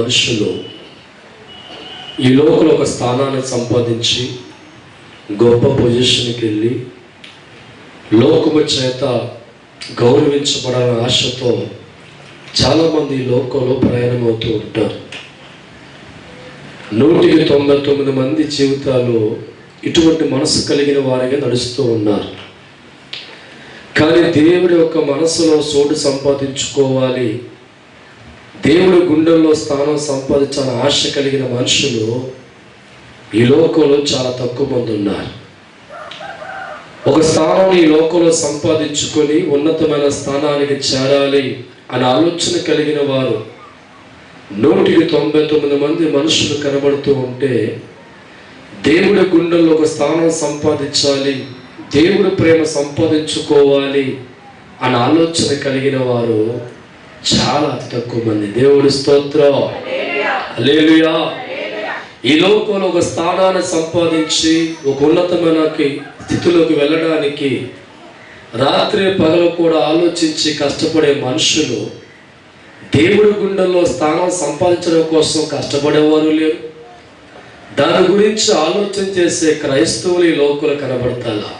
మనుషులు ఈ లోకంలో ఒక స్థానాన్ని సంపాదించి గొప్ప పొజిషన్కి వెళ్ళి లోకము చేత గౌరవించబడాలనే ఆశతో చాలామంది ఈ లోకంలో ప్రయాణం అవుతూ ఉంటారు. 199 మంది జీవితాలు ఇటువంటి మనసు కలిగిన వారిగా నడుస్తూ ఉన్నారు. కానీ దేవుడి యొక్క మనసులో చోటు సంపాదించుకోవాలి, దేవుడి గుండెల్లో స్థానం సంపాదించాలని ఆశ కలిగిన మనుషులు ఈ లోకంలో చాలా తక్కువ మంది ఉన్నారు. ఒక స్థానం ఈ లోకంలో సంపాదించుకొని ఉన్నతమైన స్థానానికి చేరాలి అనే ఆలోచన కలిగిన వారు 199 మంది మనుషులు కనబడుతూ ఉంటే, దేవుడి గుండెల్లో ఒక స్థానం సంపాదించాలి, దేవుడి ప్రేమ సంపాదించుకోవాలి అనే ఆలోచన కలిగిన వారు చాలా అతి తక్కువ మంది. దేవుడి స్తోత్రం, హల్లెలూయా. ఈ లోకంలో ఒక స్థానాన్ని సంపాదించి ఒక ఉన్నతమైన స్థితిలోకి వెళ్ళడానికి రాత్రి పగలు కూడా ఆలోచించి కష్టపడే మనుషులు దేవుడి గుండెల్లో స్థానం సంపాదించడం కోసం కష్టపడేవారు లేరు. దాని గురించి ఆలోచన చేసే క్రైస్తవులు ఈ లోకంలో కనబడతారు.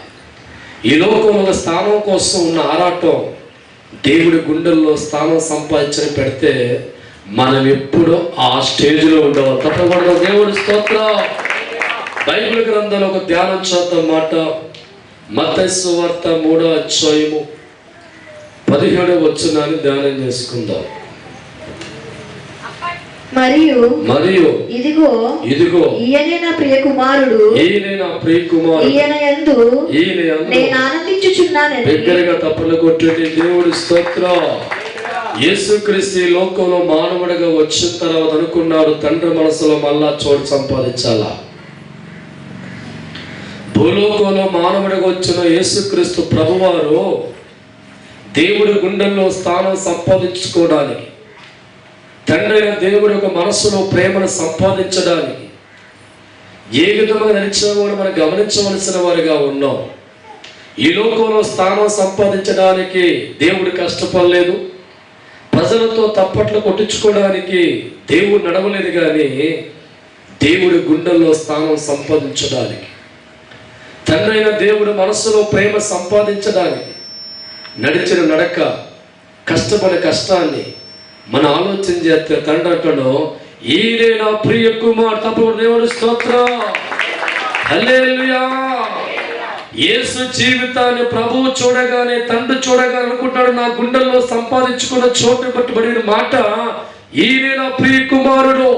ఈ లోకంలో ఒక స్థానం కోసం ఉన్న ఆరాటం దేవుడి గుండెల్లో స్థానం సంపాదించని పెడితే మనం ఎప్పుడూ ఆ స్టేజ్లో ఉండవు. తప్పకుండా దేవుడి స్తోత్రం. బైబిల్ గ్రంథంలో ఒక ధ్యానం చేద్దాం మాట. మత్తయి సువార్త 3వ అధ్యాయము 17వ వచనాన్ని ధ్యానం చేసుకుందాం. మరియు ఇదిగో ఈయనే నా ప్రియ కుమారుడు, ఈయన యందు నేను ఆనందించుచున్నాను. దగ్గరగా తప్పులు కొట్టి దేవుడి స్తోత్రం. యేసుక్రీస్తు ఈ లోకంలో మానవుడిగా వచ్చిన తర్వాత అనుకున్నాడు తండ్రి మనసులో మళ్ళా చోటు సంపాదించాలా. భూలోకంలో మానవుడిగా వచ్చిన యేసుక్రీస్తు ప్రభువారు దేవుడి గుండెల్లో స్థానం సంపాదించుకోవడానికి, తండ్రి అయిన దేవుడి యొక్క మనస్సులో ప్రేమను సంపాదించడానికి ఏ విధంగా నడిచామో మనం గమనించవలసిన వారిగా ఉన్నాం. ఈ లోకంలో స్థానం సంపాదించడానికి దేవుడు కష్టపడలేదు, ప్రజలతో తప్పట్లు కొట్టించుకోవడానికి దేవుడు నడవలేదు. కానీ దేవుడి గుండెల్లో స్థానం సంపాదించడానికి, తండ్రి అయిన దేవుడి మనస్సులో ప్రేమ సంపాదించడానికి నడిచిన నడక, కష్టపడే కష్టాన్ని మన ఆలోచన చేస్తే తండ్రి అంటాడు ఈయనే నా ప్రియ కుమారుడు. తప్పుడు దేవుడి స్తోత్రం, హల్లెలూయా. యేసు జీవితాన్ని ప్రభువు చూడగానే తండ్రి చూడగానే అనుకుంటాడు నా గుండెల్లో సంపాదించుకున్న చోటు పట్టుబడిన మాట ఈయనే నా ప్రియ కుమారుడు.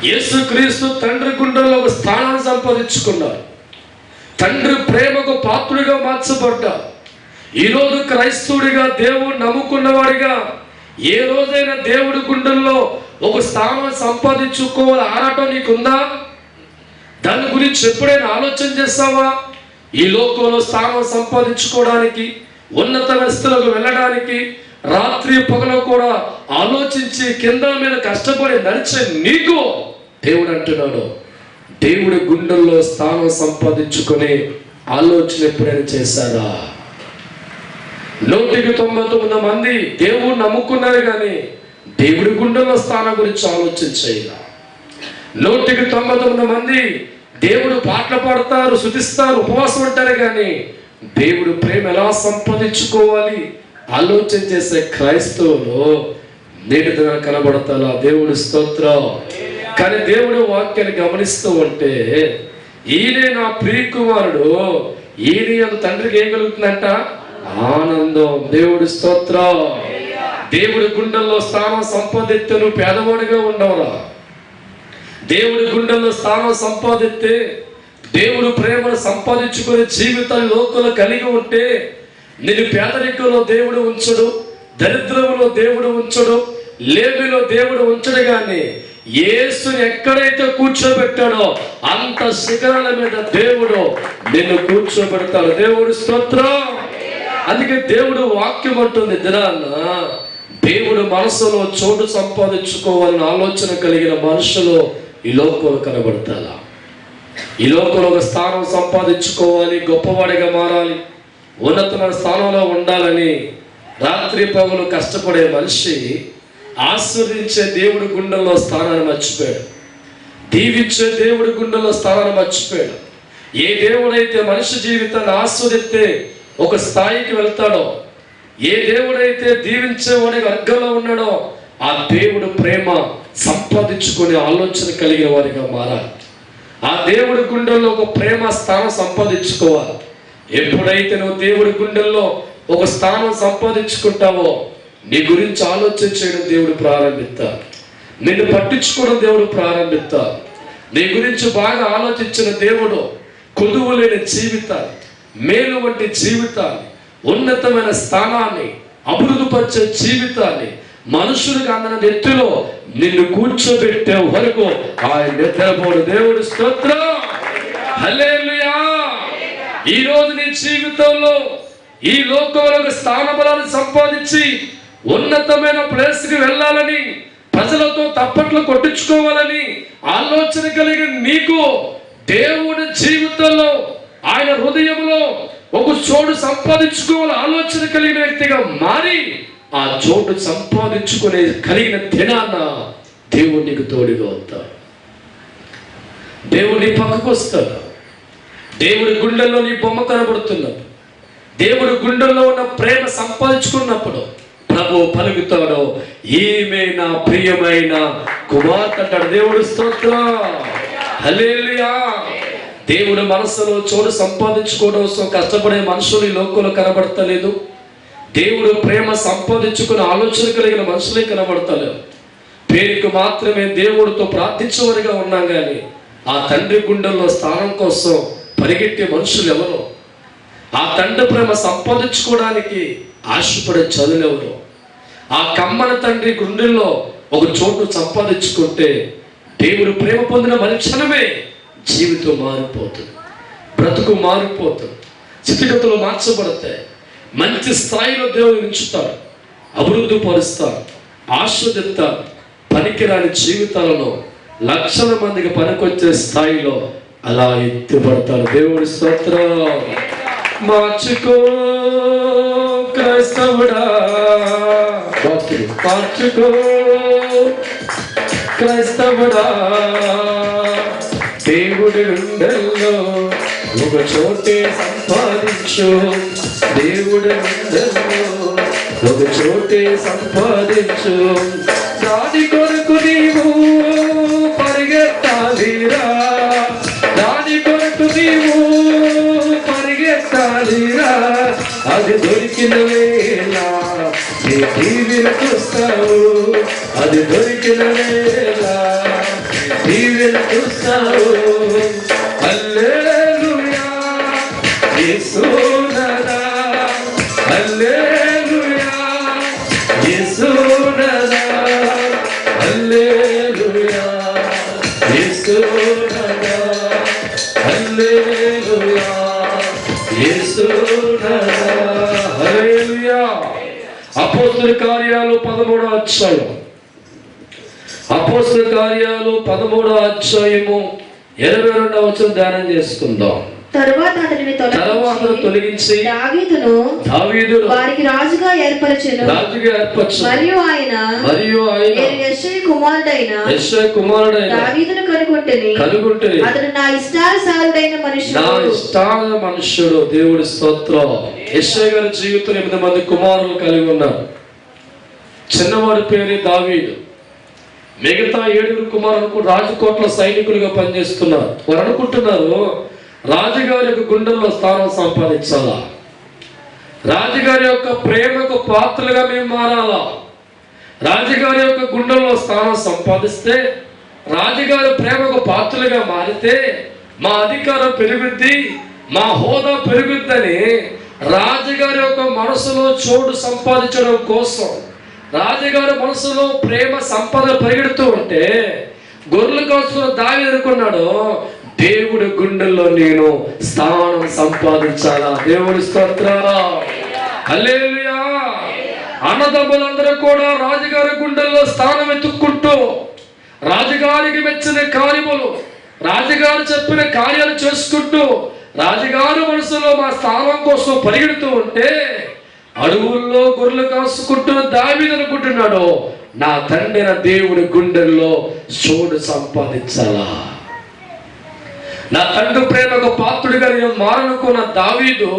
యేసు క్రీస్తు తండ్రి గుండెల్లో ఒక స్థానాన్ని సంపాదించుకున్నాడు, తండ్రి ప్రేమకు పాత్రుడిగా మార్చబడ్డాడు. ఈరోజు క్రైస్తవుడిగా దేవుడు నమ్ముకున్నవాడిగా ఏ రోజైనా దేవుడి గుండెల్లో ఒక స్థానం సంపాదించుకోవాలి ఆరాటం నీకుందా? దాని గురించి ఎప్పుడైనా ఆలోచన చేస్తావా? ఈ లోకంలో స్థానం సంపాదించుకోవడానికి, ఉన్నతమైన స్థితిలోకి వెళ్ళడానికి రాత్రి పగలు కూడా ఆలోచించి కింద మీద కష్టపడి నడిచే నీకు దేవుడు అంటున్నాడు దేవుడి గుండెల్లో స్థానం సంపాదించుకునే ఆలోచన ఎప్పుడైనా చేశారా? 199 మంది దేవుడు నమ్ముకున్నారు కానీ దేవుడి గుండెల్లో స్థానం గురించి ఆలోచించారు. 199 మంది దేవుడు పాటలు పాడతారు, స్తుతిస్తారు, ఉపవాసం ఉంటారు కానీ దేవుడు ప్రేమ ఎలా సంపాదించుకోవాలి ఆలోచన చేసే క్రైస్తవులు నేటి దిన కనబడతారా? దేవుడి స్తోత్రం. కానీ దేవుడి వాక్యాన్ని గమనిస్తూ ఉంటే ఈయనే నా ప్రియ కుమారుడు, ఈయన తండ్రికి ఏం కలుగుతుందంట? ఆనందం. దేవుడి స్తోత్రం. దేవుడి గుండెల్లో స్థానం సంపాదిస్తే నువ్వు పేదవాడిగా ఉండవురా. దేవుడి గుండెల్లో స్థానం సంపాదిస్తే, దేవుడు ప్రేమను సంపాదించుకునే జీవితాన్ని లోకంలో కలిగి ఉంటే నేను పేదరికంలో దేవుడు ఉంచడు, దరిద్రంలో దేవుడు ఉంచడు, లేమిలో దేవుడు ఉంచడు. కానీ యేసుని ఎక్కడైతే కూర్చోబెట్టాడో అంత శిఖరాల మీద దేవుడు నిన్ను కూర్చోబెడతాడు. దేవుడి స్తోత్రం. అందుకే దేవుడు వాక్యం అంటుంది దినాన్న దేవుడు మనసులో చోటు సంపాదించుకోవాలని ఆలోచన కలిగిన మనుషులు ఈ లోకంలో కనబడతారా? ఈ లోకంలో ఒక స్థానం సంపాదించుకోవాలి, గొప్పవాడిగా మారాలి, ఉన్నతమైన స్థానంలో ఉండాలని రాత్రి పగలు కష్టపడే మనిషి ఆశీర్వదించే దేవుడి గుండెల్లో స్థానాన్ని మర్చిపోయాడు. దీవించే దేవుడి గుండెల్లో స్థానాన్ని మర్చిపోయాడు. ఏ దేవుడైతే మనిషి జీవితాన్ని ఆస్వాదిస్తే ఒక స్థాయికి వెళ్తాడో, ఏ దేవుడైతే దీవించేవాడి వర్గంలో ఉన్నాడో, ఆ దేవుడు ప్రేమ సంపాదించుకునే ఆలోచన కలిగిన వారిగా మారాలి. ఆ దేవుడి గుండెల్లో ఒక ప్రేమ స్థానం సంపాదించుకోవాలి. ఎప్పుడైతే నువ్వు దేవుడి గుండెల్లో ఒక స్థానం సంపాదించుకుంటావో, నీ గురించి ఆలోచన చేయడం దేవుడు ప్రారంభిస్తాడు. నిన్ను పట్టించుకోవడం దేవుడు ప్రారంభిస్తాడు. నీ గురించి బాగా ఆలోచించిన దేవుడు కొదువు లేని జీవితాన్ని, మేలు వంటి జీవితాన్ని, ఉన్నతమైన స్థానాన్ని, అభివృద్ధిపరిచే జీవితాన్ని, మనుషులకు అందిన ఎత్తులో నిన్ను కూర్చోబెట్టే వరకు ఆయన నిద్రపోడు. దేవుడు స్తోత్రం, హల్లెలూయా. ఈ రోజు నీ జీవితంలో ఈ లోకంలో స్థానబలాన్ని సంపాదించి ఉన్నతమైన ప్లేస్కి వెళ్ళాలని, ప్రజలతో తప్పట్లు కొట్టించుకోవాలని ఆలోచన కలిగిన నీకు దేవుడి జీవితంలో, ఆయన హృదయంలో ఒక చోటు సంపాదించుకోవాలి ఆలోచన కలిగిన వ్యక్తిగా మారి ఆ చోటు సంపాదించుకునే కలిగిన దినాన దేవుడు నీకు తోడుగా వస్తాడు. దేవుడి పక్కకు వస్తాడు. దేవుడి గుండెల్లో నీ బొమ్మ కనబడుతున్నప్పుడు, దేవుడి గుండెల్లో ఉన్న ప్రేమ సంపాదించుకున్నప్పుడు ప్రభు పలుకుతాడు, ఈమె నా ప్రియమైన కుమార్తె అంటాడు. దేవుడు స్తోత్రం, హల్లెలూయా. దేవుడు మనసులో చోటు సంపాదించుకోవడం కోసం కష్టపడే మనుషులు ఈ లోకంలో కనబడతలేదు. దేవుడు ప్రేమ సంపాదించుకునే ఆలోచన కలిగిన మనుషులే కనబడతలేదు. పేరుకు మాత్రమే దేవుడితో ప్రార్థించేవారిగా ఉన్నాం కానీ ఆ తండ్రి గుండెల్లో స్థానం కోసం పరిగెట్టే మనుషులు ఎవరు? ఆ తండ్రి ప్రేమ సంపాదించుకోవడానికి ఆశపడే చదువులు ఎవరు? ఆ కమ్మన తండ్రి గుండెల్లో ఒక చోటు సంపాదించుకుంటే దేవుడు ప్రేమ పొందిన మరుక్షణమే జీవితం మారిపోతుంది, బ్రతుకు మారిపోతుంది, స్థితిగతులు మార్చబడతాయి. మంచి స్థాయిలో దేవుడు ఉంచుతాడు, అభివృద్ధి పరుస్తాడు, ఆస్వాదిస్తాడు. పనికిరాని జీవితాలను లక్షల మందికి పనికొచ్చే స్థాయిలో అలా ఎత్తిపడతాడు. దేవుడి స్తోత్రం. మార్చుకో క్రైస్తవుడా, మార్చుకో క్రైస్తవుడా, దేవుడి గుండెల్లో ఒక చోటే సంపాదించు, దేవుడి గుండెల్లో ఒక చోటే సంపాదించు. దాని కొరకు నీవు పరిగెత్తాలిరా, దాని కొరకు నీవు పరిగెత్తాలిరా. అది దొరికిన వేళ నీ దీవెనకు వస్తావు, అది దొరికిన వేళ దీవెనకు వస్తావు. హల్లెలూయా యేసునాథా, హల్లెలూయా యేసునాథా, హల్లెలూయా యేసునాథా, హల్లెలూయా యేసునాథా, హల్లెలూయా. అపోస్తలుల కార్యాలు 13వ అధ్యాయం, అపోస్తలుల కార్యాలు 13వ అధ్యాయము 22వ వచనం ధ్యానం చేసుకుందాం. తరువాత అతనిని తొలగించి దావీదును వారికి రాజుగా ఏర్పరచెను. మరియు ఆయన నేను యెష్షయి కుమారుడైన దావీదును కనుగొంటిని, అతడు నా ఇష్టానుసారుడైన మనుష్యుడు. దేవుడి స్తోత్రం. యెష్షయి గారి జీవితంలో 8 మంది కుమారులు కలిగి ఉన్నారు. చిన్నవాడి పేరు దావీదు. మిగతా 7 కుమారులకు రాజకోట్ల సైనికులుగా పనిచేస్తున్నారు. వారు అనుకుంటున్నారు రాజుగారి యొక్క గుండెల్లో స్థానం సంపాదించాలా, రాజుగారి యొక్క ప్రేమకు పాత్రలుగా మేము మారాలా. రాజుగారి యొక్క గుండెల్లో స్థానం సంపాదిస్తే, రాజుగారి ప్రేమకు పాత్రలుగా మారితే మా అధికారం పెరుగుద్ది, మా హోదా పెరుగుద్దని రాజుగారి యొక్క మనసులో చోటు సంపాదించడం కోసం రాజుగారి మనసులో ప్రేమ సంపద పరిగెడుతూ ఉంటే గొర్రెలు కాసుకున్న దావీదు అనుకున్నాడు, దేవుడి గుండెల్లో నేను స్థానం సంపాదించాలా. దేవుడి స్తోత్రం, హల్లెలూయా. అన్నదమ్ములందరూ కూడా రాజుగారి గుండెల్లో స్థానం ఎత్తుక్కుంటూ రాజుగారికి మెచ్చిన కార్యములు, రాజుగారు చెప్పిన కార్యాలు చేసుకుంటూ రాజుగారు మనసులో మా స్థానం కోసం పరిగెడుతూ ఉంటే అడవుల్లో గొర్రెలు కాసుకుంటూ దావీదు అనుకుంటున్నాడు, నా తండ్రి దేవుడి గుండెల్లో చోటు సంపాదించాలా. నా తండ్రి ప్రేమకు పాత్రుడిగా నేను మారనుకున్న దావీదు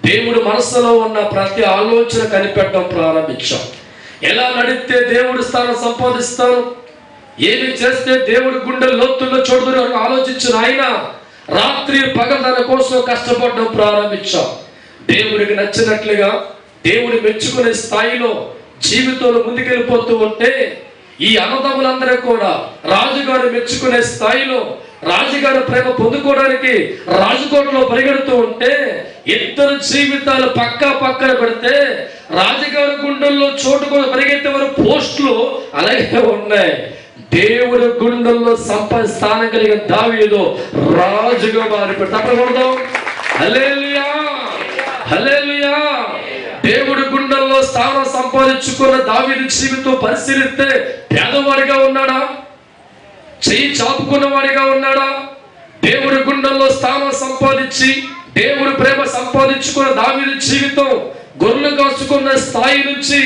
దేవుడు మనసులో ఉన్న ప్రతి ఆలోచన కనిపెట్టడం ప్రారంభించాం. ఎలా నడిస్తే దేవుడి స్థానం సంపాదిస్తాను, ఏమి చేస్తే దేవుడి గుండె లోతుల్లో చోటు ఆలోచించిన ఆయన రాత్రి పగలు తన కోసం కష్టపడడం ప్రారంభించాం. దేవుడికి నచ్చినట్లుగా దేవుడు మెచ్చుకునే స్థాయిలో జీవితంలో ముందుకెళ్ళిపోతూ ఉంటే ఈ అన్నదమ్ములందరూ కూడా రాజుగారు మెచ్చుకునే స్థాయిలో రాజుగారి ప్రేమ పొందుకోవడానికి రాజకోటలో పరిగెడుతూ ఉంటే ఇద్దరు జీవితాలు పక్కన పెడితే రాజుగారి గుండెల్లో చోటు కూడా పరిగెత్తే వరకు పోస్టులు అలాగే ఉన్నాయి. దేవుడి గుండెల్లో స్థానం కలిగిన దావీదు రాజుగా మారిపోతాడు. హల్లెలూయా, హల్లెలూయా. దేవుడి గుండెల్లో స్థానం సంపాదించుకున్న దావీదు జీవితం పరిశీలిస్తే పేదవాడిగా ఉన్నాడా, చెయ్యి చాపుకున్న వాడిగా ఉన్నాడా? దేవుడి గుండెల్లో స్థానం సంపాదించి దేవుడి ప్రేమ సంపాదించుకున్న దావీదు జీవితం గొర్రెలు కాచుకున్న స్థాయి నుంచి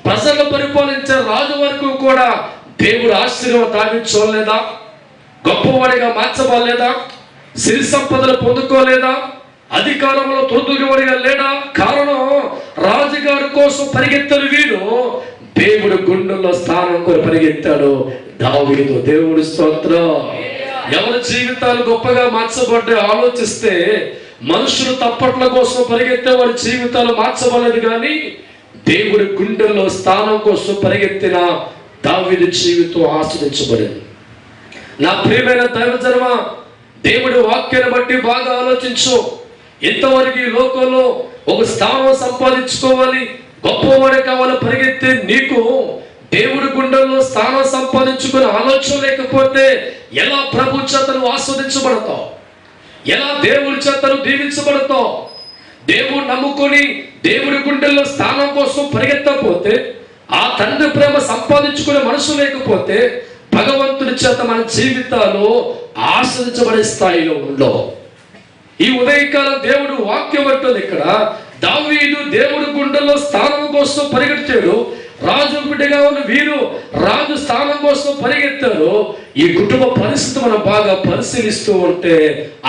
ప్రజలు పరిపాలించే రాజు వరకు కూడా దేవుడు ఆశీర్వాదాన్ని చూడలేదా? గొప్పవాడిగా మార్చబడలేదా? సిరి సంపదలు పొందుకోలేదా? అధికారంలో తొందరవాడిగా లేడా? కారణం రాజుగారి కోసం పరిగెత్తలు వీడు దేవుడి గుండెల్లో స్థానం కూడా పరిగెత్తాడు దావీదు. దేవుడి స్తోత్రం. ఎవరి జీవితాలు గొప్పగా మార్చబడ్డా ఆలోచిస్తే మనుషులు తప్పట్ల కోసం పరిగెత్తే వారి జీవితాలు మార్చబడలేదు, కానీ దేవుడి గుండెల్లో స్థానం కోసం పరిగెత్తిన దావీదు జీవితం ఆస్వాదించబడింది. నా ప్రియమైన దైవజనమ, దేవుడి వాక్యాన్ని బట్టి బాగా ఆలోచించు. ఇంతవరకు ఈ లోకంలో ఒక స్థానం సంపాదించుకోవాలి, గొప్పవాడే కావాలి పరిగెత్తే నీకు దేవుడి గుండెల్లో స్థానం సంపాదించుకునే ఆలోచన లేకపోతే ఎలా ప్రభు చేతను ఆస్వాదించబడతావు? ఎలా దేవుడి చేతను దీవించబడతావు? దేవుడు నమ్ముకొని దేవుడి గుండెల్లో స్థానం కోసం పరిగెత్తకపోతే, ఆ తండ్రి ప్రేమ సంపాదించుకునే మనసు లేకపోతే భగవంతుడి చేత మన జీవితాలు ఆస్వాదించబడే స్థాయిలో ఉండవు. ఈ ఉదయకాలం దేవుడు వాక్యం అంటుంది ఇక్కడ, దావీదు దేవుడి గుండెల్లో స్థానం కోసం పరిగెత్తాడు. రాజు బిడ్డగా ఉన్న వీరు రాజు స్థానం కోసం పరిగెత్తారు. ఈ కుటుంబ పరిస్థితి మనం బాగా పరిశీలిస్తూ ఉంటే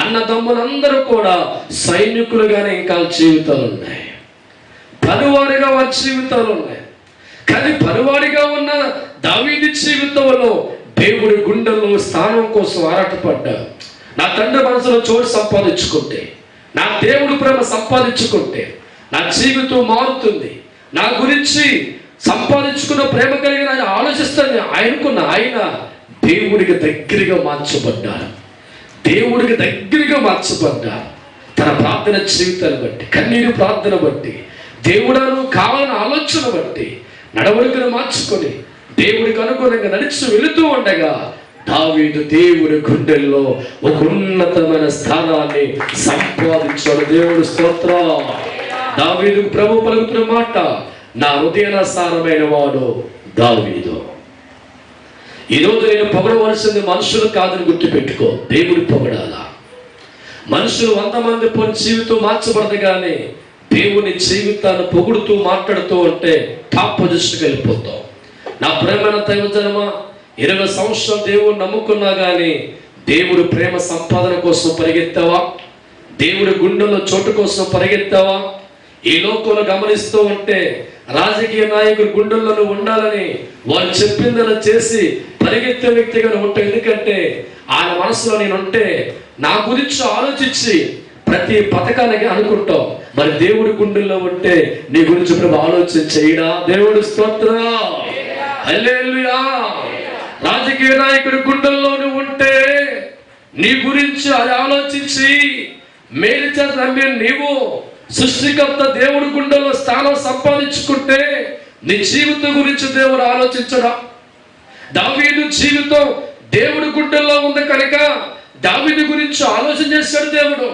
అన్నదమ్ములందరూ కూడా సైనికులుగానే ఇంకా జీవితాలు ఉన్నాయి, పనివాడిగా వారి జీవితాలు ఉన్నాయి. కానీ పనివాడిగా ఉన్న దావీదు జీవితంలో దేవుడి గుండెల్లో స్థానం కోసం ఆరాటపడ్డాడు. నా తండ్రి మనసులో చోటు సంపాదించుకుంటే, నా దేవుడి ప్రేమ సంపాదించుకుంటే నా జీవితం మారుతుంది. నా గురించి సంపాదించుకున్న ప్రేమ కలిగిన ఆయన ఆలోచిస్తాను ఆయనకున్న ఆయన దేవుడికి దగ్గరగా మార్చబడ్డారు. దేవుడికి దగ్గరగా మార్చబడ్డారు. తన ప్రార్థన జీవితాన్ని బట్టి, కన్నీరు ప్రార్థన బట్టి, దేవుడను కావాలని ఆలోచన బట్టి నడవడికను మార్చుకొని దేవుడికి అనుగుణంగా నడిచి వెళుతూ ఉండగా దావీదు దేవుడి గుండెల్లో ఒక ఉన్నతమైన స్థానాన్ని సంపాదించాడు. దేవుడు స్తోత్రం. దావీదు ప్రభు పలుకుతున్న మాట, నా హృదయానుసారమైన వాడు దావీదు. ఈరోజు నేను పొగడవలసింది మనుషులు కాదని గుర్తుపెట్టుకో, దేవుడి పొగడాల. మనుషులు 100 మంది పోని జీవితం మార్చబడదు, కానీ దేవుని జీవితాన్ని పొగుడుతూ మాట్లాడుతూ ఉంటే టాప్ పొజిషన్కి వెళ్ళిపోతాం. నా ప్రేమైన దైవజనమ, 20 సంవత్సరాలు దేవుడు నమ్ముకున్నా కానీ దేవుడు ప్రేమ సంపాదన కోసం పరిగెత్తావా? దేవుడి గుండెల్లో చోటు కోసం పరిగెత్తావా? ఈ లోకంలో గమనిస్తూ ఉంటే రాజకీయ నాయకులు గుండెల్లో ఉండాలని వాళ్ళు చెప్పిందలా చేసి పరిగెత్తే వ్యక్తిగా ఉంటాయి. ఎందుకంటే ఆయన మనసులో నేను ఉంటే నా గురించి ఆలోచించి ప్రతి పథకానికి అనుకుంటాం. మరి దేవుడి గుండెల్లో ఉంటే నీ గురించి ప్రభు ఆలోచన చేయడా? దేవుడి స్తోత్రం. హల్లెలూయా. రాజకీయ నాయకుడి గుండెల్లోనే ఉంటే నీ గురించి అది ఆలోచించి మేలు చేత నమ్మే నీవు సృష్టికర్త దేవుడి గుండెల్లో స్థానం సంపాదించుకుంటే నీ జీవితం గురించి దేవుడు ఆలోచించడా? దావీదు జీవితం దేవుడి గుండెల్లో ఉంది కనుక దావీదు గురించి ఆలోచన చేశాడు దేవుడు.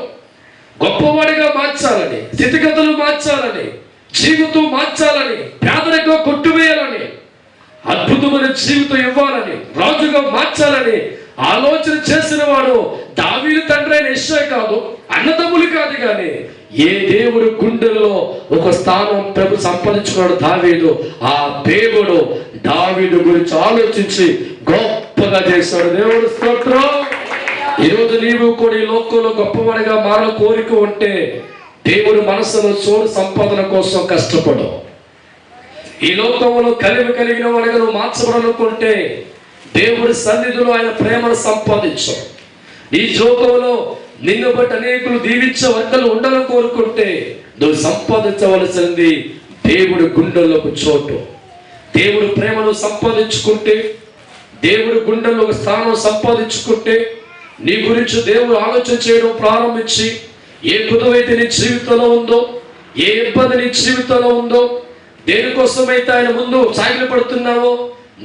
గొప్పవాడిగా మార్చాలని, స్థితిగతులు మార్చాలని, జీవితం మార్చాలని, పేదరికం కొట్టువేయాలని, అద్భుతమైన జీవితం ఇవ్వాలని, రాజుగా మార్చాలని ఆలోచన చేసిన వాడు దావీదు తండ్రి అయిన యెషయా కాదు, అన్నదమ్ములు కాదు, కానీ ఏ దేవుడి గుండెల్లో ఒక స్థానం ప్రభు సంపాదించుకున్నాడు దావీదు, ఆ దేవుడు దావీదు గురించి ఆలోచించి గొప్పగా చేశాడు. దేవుడు స్తోత్రం. ఈరోజు నీవు కూడా ఈ లోకంలో గొప్పవాడిగా మారల కోరిక ఉంటే దేవుడు మనసులో చోటు సంపాదన కోసం కష్టపడు. ఈ లోకంలో కలిగిన వాడిగా నువ్వు మార్చబడాలనుకుంటే దేవుడి సన్నిధిలో ఆయన ప్రేమను సంపాదించు. ఈ లోకంలో నిన్ను బట్టి అనేకులు దీవించే వర్గాలు ఉండాలని కోరుకుంటే నువ్వు సంపాదించవలసింది దేవుడి గుండెల్లోకి చోటు. దేవుడి ప్రేమను సంపాదించుకుంటే, దేవుడి గుండెల్లో ఒక స్థానం సంపాదించుకుంటే, నీ గురించి దేవుడు ఆలోచన చేయడం ప్రారంభించి, ఏ కుదువైతే నీ జీవితంలో ఉందో, ఏ ఇబ్బంది నీ జీవితంలో ఉందో, దేనికోసమైతే ఆయన ముందు సాగిలి పడుతున్నావో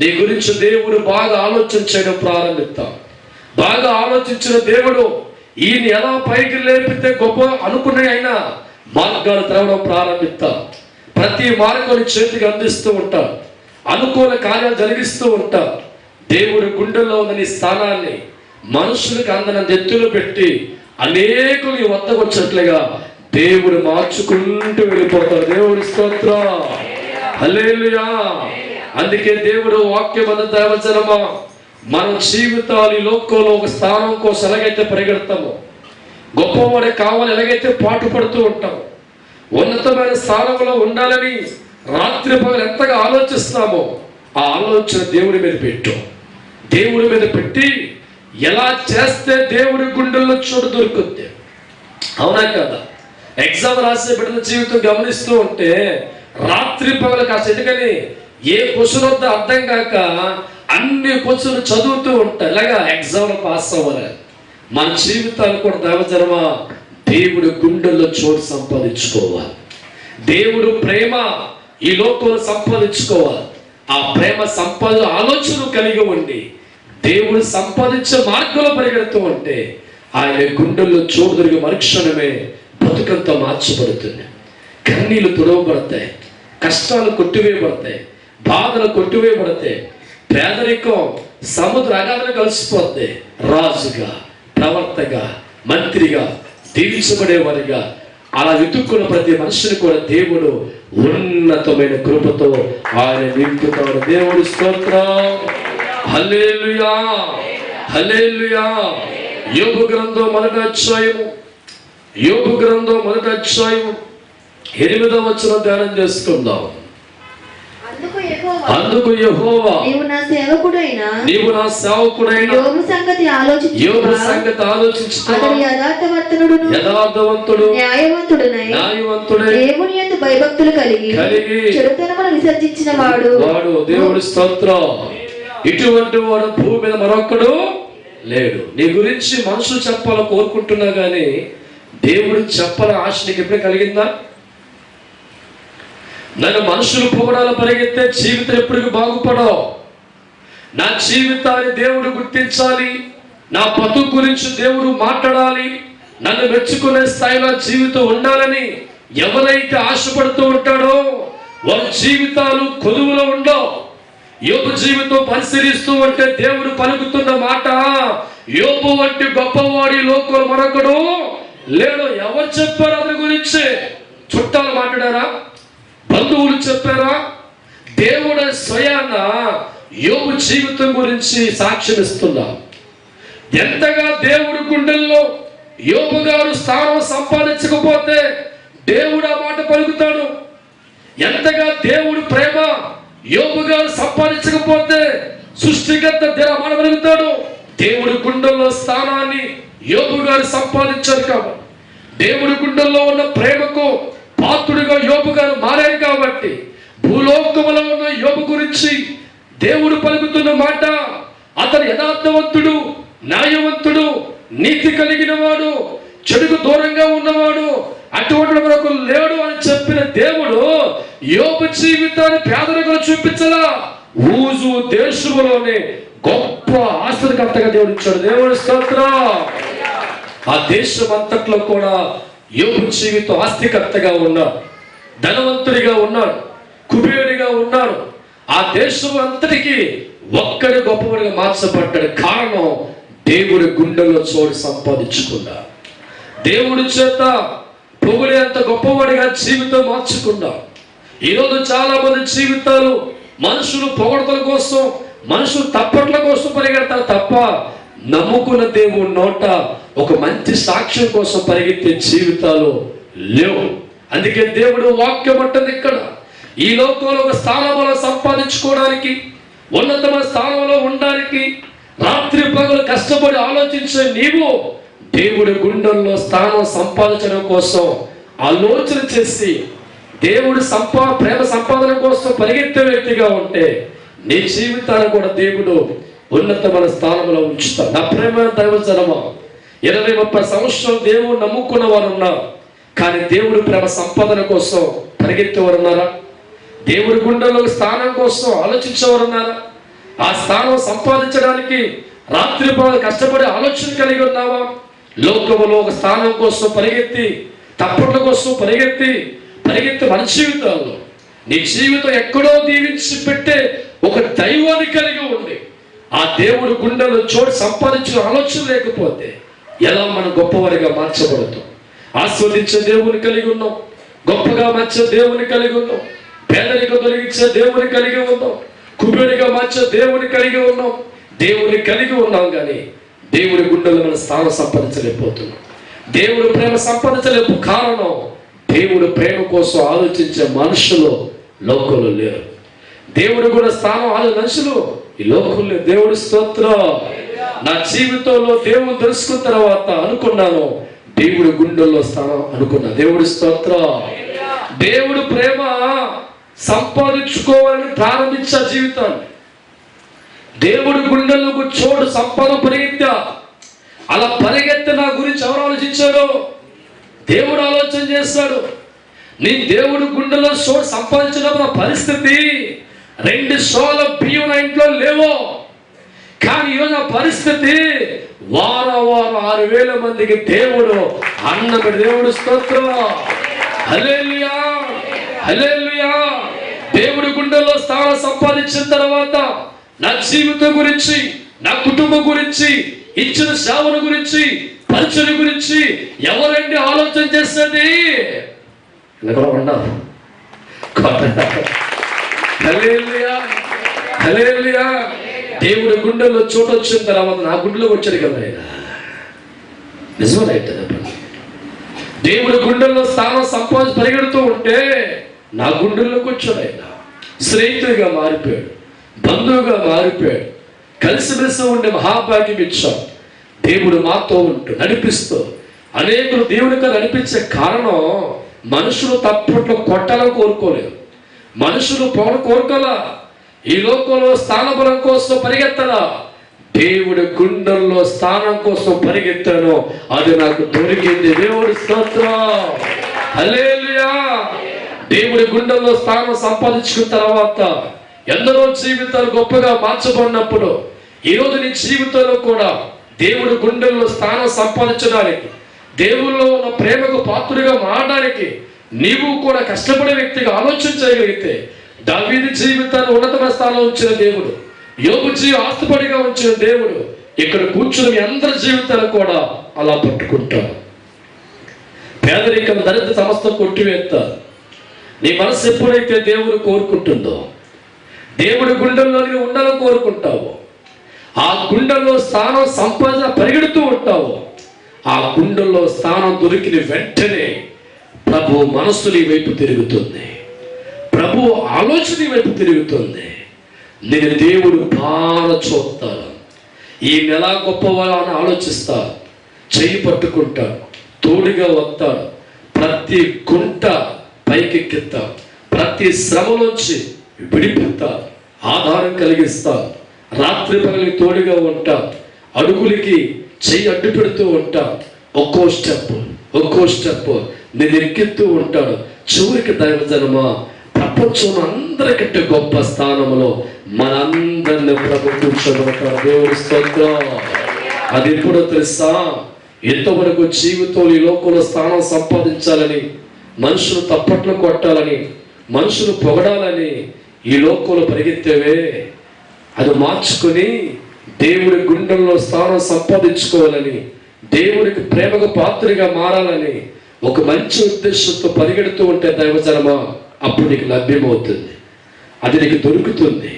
నీ గురించి దేవుడు బాగా ఆలోచన చేయడం ప్రారంభిస్తాం. బాగా ఆలోచించిన దేవుడు ఈయన ఎలా పైకి లేపితే గొప్ప అనుకునే అయినా మార్గాలు తెరవడం ప్రారంభిస్తాం. ప్రతి మార్గాన్ని చేతికి అందిస్తూ ఉంటాం. అనుకూల కార్యాలు జరిగిస్తూ ఉంటాం. దేవుడి గుండెల్లో ఉన్న నీ స్థానాన్ని మనుషులకు అందనంత ఎత్తులు పెట్టి అనేకులు ఈ వద్దకు వచ్చినట్లుగా దేవుడు మార్చుకుంటూ వెళ్ళిపోతాడు. దేవుడి స్తోత్రం. హల్లెలూయా. అందుకే దేవుడు వాక్యం అందు దైవజనమా, మన జీవితాలు ఈ లోకంలో ఒక స్థానం కోసం ఎలాగైతే పరిగెడతామో, గొప్పవాడే కావాలి ఎలాగైతే పాటు పడుతూ ఉంటాం, ఉన్నతమైన స్థానంలో ఉండాలని రాత్రి పగలు ఎంతగా ఆలోచిస్తామో ఆ ఆలోచన దేవుడి మీద పెట్టు. దేవుడి మీద పెట్టి ఎలా చేస్తే దేవుడి గుండెల్లో చోటు దొరుకుద్ది. అవునా కదా? ఎగ్జామ్ రాసే బిడ్డల జీవితం గమనిస్తూ ఉంటే రాత్రి పగలు కాస్త ఎందుకని ఏ క్వశ్చన్ వద్ద అర్థం కాక అన్ని క్వశ్చన్లు చదువుతూ ఉంటాయి. ఇలాగా ఎగ్జామ్ పాస్ అవ్వాలి. మన జీవితాలు కూడా దేవజనమా దేవుడి గుండెల్లో చోటు సంపాదించుకోవాలి. దేవుడు ప్రేమ ఈ లోకంలో సంపాదించుకోవాలి. ఆ ప్రేమ సంపాదన ఆలోచన కలిగి ఉండి దేవుడు సంపాదించే మార్గంలో పరిగెడుతూ ఉంటే ఆయన గుండెల్లో చోటు దొరికి మరుక్షణమే బతుకంతా మార్చబడుతుంది. కన్నీళ్లు తుడవబడతాయి, కష్టాలు కొట్టివేయబడతాయి, బాధలు కొట్టివేయబడతాయి, పేదరికం సముద్ర అగాధలు కలిసిపోతే రాజుగా, ప్రవర్తగా, మంత్రిగా, దీవించబడేవారిగా అలా వెతుక్కున్న ప్రతి మనిషిని కూడా దేవుడు ఉన్నతమైన కృపతో ఆయన నింపుతాడు. దేవుడి స్తోత్రం. హల్లెలూయా, హల్లెలూయా. యోబు గ్రంథం మొదటి అధ్యాయము, యోబు గ్రంథం మొదటి అధ్యాయము 8వ వచనం ధ్యానం చేసుకుందాం. అందుకు యెహోవా నీవు నా సేవకుడైన యోబు సంగతి ఆలోచించుట అతడు యథార్థవంతుడు న్యాయవంతుడై దేవుని యందు భయభక్తులు కలిగి చెడుతనమును విసర్జించిన వాడు. దేవుడి స్తోత్రం. ఇటువంటి వాడు భూమి మీద మరొక్కడు లేడు. నీ గురించి మనుషులు చెప్పాలని కోరుకుంటున్నా కానీ దేవుడు చెప్పాలని ఆశ నీకు ఎప్పుడు కలిగిందా? నన్ను మనుషులు పొగడాల పరిగెత్తే జీవితం ఎప్పటికీ బాగుపడవు. నా జీవితాన్ని దేవుడు గుర్తించాలి, నా బతుకు గురించి దేవుడు మాట్లాడాలి, నన్ను మెచ్చుకునే స్థాయిలో జీవితం ఉండాలని ఎవరైతే ఆశపడుతూ ఉంటాడో వారి జీవితాలు కొదువులో ఉండవు. యోబు జీవితం పరిశీలిస్తూ ఉంటే దేవుడు పలుకుతున్న మాట, యోబు వంటి గొప్పవాడి లోకంలో మరొకడు లేడు. ఎవరు చెప్పారు అతని గురించి? చుట్టాలు మాట్లాడారా? బంధువులు చెప్పారా? దేవుడు స్వయాన యోబు జీవితం గురించి సాక్ష్యం ఇస్తున్నా. ఎంతగా దేవుడి గుండెల్లో యోబు గారు స్థానం సంపాదించకపోతే దేవుడు ఆ మాట పలుకుతాడు. ఎంతగా దేవుడు ప్రేమ యోబు గారు సంపాదించకపోతే సృష్టికర్త మాట పలుకుతాడు. దేవుడి గుండెల్లో స్థానాన్ని యోబు గారు సంపాదించారు కాబట్టి, దేవుడి గుండెల్లో ఉన్న ప్రేమకు పాత్రుడిగా యోబు గారు మారారు కాబట్టి, భూలోకములో ఉన్న యోబు గురించి దేవుడు పలుకుతున్న మాట, అతను యథార్థవంతుడు, న్యాయవంతుడు, నీతి కలిగిన వాడు, చెడుకు దూరంగా ఉన్నవాడు, అటువంటి మనకు లేడు అని చెప్పిన దేవుడు యోబు జీవితాన్ని పేదరికలు చూపించలా, ఊజు దేశంలోనే గొప్ప ఆస్తికర్తగా దేవుడు ఇచ్చాడు. దేవుడి స్తోత్రం. ఆ దేశం అంతట్లో కూడా యోబు జీవితం ఆస్తికర్తగా ఉన్నాడు, ధనవంతుడిగా ఉన్నాడు, కుబేరుడిగా ఉన్నాడు. ఆ దేశం అంతటికి ఒక్కడి గొప్పవాడిగా మార్చబడ్డాడు. కారణం దేవుడి గుండెల్లో చోటు సంపాదించుకున్నాడు. దేవుడి చేత పొగిడే అంత గొప్పవాడిగా జీవితం మార్చుకున్నాడు. ఈరోజు చాలా మంది జీవితాలు మనుషులు పొగడతల కోసం, మనుషులు తప్పట్ల కోసం పరిగెడతారు తప్ప నమ్ముకున్న దేవుడు నోట ఒక మంచి సాక్ష్యం కోసం పరిగెత్తే జీవితాలు లేవు. అందుకే దేవుడు వాక్యం అంటుంది ఇక్కడ, ఈ లోకంలో ఒక స్థానంలో సంపాదించుకోవడానికి, ఉన్నతమైన స్థానంలో ఉండడానికి రాత్రి పగలు కష్టపడి ఆలోచించే నీవు దేవుడి గుండెల్లో స్థానం సంపాదించడం కోసం ఆలోచన చేసి దేవుడి ప్రేమ సంపాదన కోసం పరిగెత్తే వ్యక్తిగా ఉంటే నీ జీవితాన్ని కూడా దేవుడు ఉన్నతమైన స్థానంలో ఉంచుతాడు. నా ప్రేమ దైవజనమా, 20-30 సంవత్సరాలు దేవుడు నమ్ముకున్న వారు ఉన్నారు, కానీ దేవుడి ప్రేమ సంపాదన కోసం పరిగెత్తేవారు ఉన్నారా? దేవుడి గుండెల్లో స్థానం కోసం ఆలోచించేవారు ఉన్నారా? ఆ స్థానం సంపాదించడానికి రాత్రి పగలు కష్టపడి ఆలోచన కలిగి ఉన్నావా? లోకంలో ఒక స్థానం కోసం పరిగెత్తి, తప్పట్ల కోసం పరిగెత్తి మన జీవితాల్లో నీ జీవితం ఎక్కడో దీవించి పెట్టే ఒక దైవాన్ని కలిగి ఉంది, ఆ దేవుడు గుండెలో చోటు సంపాదించిన ఆలోచన లేకపోతే ఎలా మనం గొప్పవారిగా మార్చబడతాం? ఆస్వాదించే దేవుని కలిగి ఉన్నాం, గొప్పగా మార్చే దేవుని కలిగి ఉన్నాం, పేదరిక తొలగించే దేవుని కలిగి ఉన్నాం, కుబేరుగా మార్చే దేవుని కలిగి ఉన్నాం, దేవుని కలిగి ఉన్నాం. కానీ దేవుడి గుండెలో మన స్థానం సంపాదించలేకపోతున్నాం, దేవుడు ప్రేమ సంపాదించలేపు. కారణం దేవుడు ప్రేమ కోసం ఆలోచించే మనుషులు లోకంలో లేరు. దేవుడు కూడా స్థానం మనుషులు ఈ లోకంలో. దేవుడి స్తోత్రం. నా జీవితంలో దేవుడు తెలుసుకున్న తర్వాత అనుకున్నాను, దేవుడి గుండెల్లో స్థానం అనుకున్నా. దేవుడి స్తోత్రం. దేవుడు ప్రేమ సంపాదించుకోవాలని ప్రారంభించా జీవితాన్ని. దేవుడి గుండెలకు చోటు సంపాదన పరిగెత్తా. అలా పరిగెత్తి నా గురించి ఎవరు ఆలోచించారో దేవుడు ఆలోచన చేస్తాడు. నీ దేవుడి గుండెలో చోటు సంపాదించినప్పుడు పరిస్థితి 2 సోల బియ్యం నా ఇంట్లో లేవో, కానీ ఈరోజు ఆ పరిస్థితి వారం 6,000 మందికి దేవుడు అన్నం. దేవుడు స్తోత్రం. హల్లెలూయా, హల్లెలూయా. దేవుడి గుండెల్లో స్థానం సంపాదించిన తర్వాత నా జీవితం గురించి, నా కుటుంబం గురించి, ఇచ్చిన సేవల గురించి, పరిచయం గురించి ఎవరండి ఆలోచన చేసేది? హల్లెలూయా, హల్లెలూయా. దేవుడి గుండెల్లో చోటు వచ్చిన తర్వాత నా గుండెలోకి వచ్చాడు కదా ఆయన. నిజమైతే దేవుడి గుండెల్లో స్థానం సంపాదించి పరిగెడుతూ ఉంటే నా గుండెల్లోకి వచ్చాడు ఆయన. స్నేహితుడిగా మారిపోయాడు, బంధువుగా మారిపోయాడు, కలిసిమెలిసి ఉండే మహాభాగ్యం ఇచ్చాడు. దేవుడు మాతో ఉంటూ నడిపిస్తూ అనేకులు దేవుడిగా నడిపించే కారణం మనుషులు తప్పట్లో కొట్టాలని కోరుకోలేదు, మనుషులు పొగ కోరుకోలా, ఈ లోకంలో స్థానబలం కోసం పరిగెత్తలా. దేవుడి గుండెల్లో స్థానం కోసం పరిగెత్తాను, అది నాకు దొరికింది. దేవుడి స్తోత్రం. హల్లెలూయా. దేవుడి గుండెల్లో స్థానం సంపాదించుకున్న తర్వాత ఎందరో జీవితాలు గొప్పగా మార్చబడినప్పుడు ఈరోజు నీ జీవితంలో కూడా దేవుడి గుండెల్లో స్థానం సంపాదించడానికి, దేవుల్లో ఉన్న ప్రేమకు పాత్రుడిగా మారడానికి నీవు కూడా కష్టపడే వ్యక్తిగా ఆలోచన చేయగలిగితే, దావీదు జీవితాన్ని ఉన్నతమైన స్థానంలో ఉంచిన దేవుడు, యోబు ఆస్తుపడిగా ఉంచిన దేవుడు ఇక్కడ కూర్చుని మీ అందరి జీవితాలు కూడా అలా పట్టుకుంటారు. పేదరికం, దరిద్ర సమస్త కొట్టివేస్తారు. నీ మనసు ఎప్పుడైతే దేవుడు కోరుకుంటుందో, దేవుడి గుండెల్లో నీవు ఉండాలని కోరుకుంటావో, ఆ గుండెల్లో స్థానం సంపాదన పరిగెడుతూ ఉంటావో, ఆ గుండెల్లో స్థానం దొరికిన వెంటనే ప్రభు మనస్సు నీ వైపు తిరుగుతుంది, ప్రభు ఆలోచన నీ వైపు తిరుగుతుంది. నేను దేవుడు బాగా చూస్తాను, ఈ నెల గొప్పవాళ్ళ అని ఆలోచిస్తాను, చెయ్యి పట్టుకుంటాను, తోడుగా వస్తాను, ప్రతి గుంట పైకెక్కిస్తా, ప్రతి శ్రమలోంచి విడిపిస్తా, ఆధారం కలిగిస్తా, రాత్రి పగలికి తోడుగా ఉంటా, అడుగులకి చెయ్యి అడ్డు పెడుతూ ఉంటా, ఒక్కో స్టెప్ నేను ఎక్కిస్తూ ఉంటాడు. చివరికి దైవజనమా, ప్రపంచం అందరికంటే గొప్ప స్థానంలో మనందరిని ప్రభు కూర్చోబెడతాడు. దేవుడి స్తోత్రం. అది ఎప్పుడో తెలుసా? ఎంతవరకు జీవితంలో ఈ లోకంలో స్థానం సంపాదించాలని, మనుషులు తప్పట్లు కొట్టాలని, మనుషులు పొగడాలని ఈ లోకంలో పరిగెత్తేవే, అది మార్చుకొని దేవుడి గుండెల్లో స్థానం సంపాదించుకోవాలని, దేవుడికి ప్రేమకు పాత్రగా మారాలని ఒక మంచి ఉద్దేశంతో పరిగెడుతూ ఉంటే దైవజనమా, అప్పుడు నీకు లభ్యమవుతుంది. అది నీకు దొరుకుతుంది.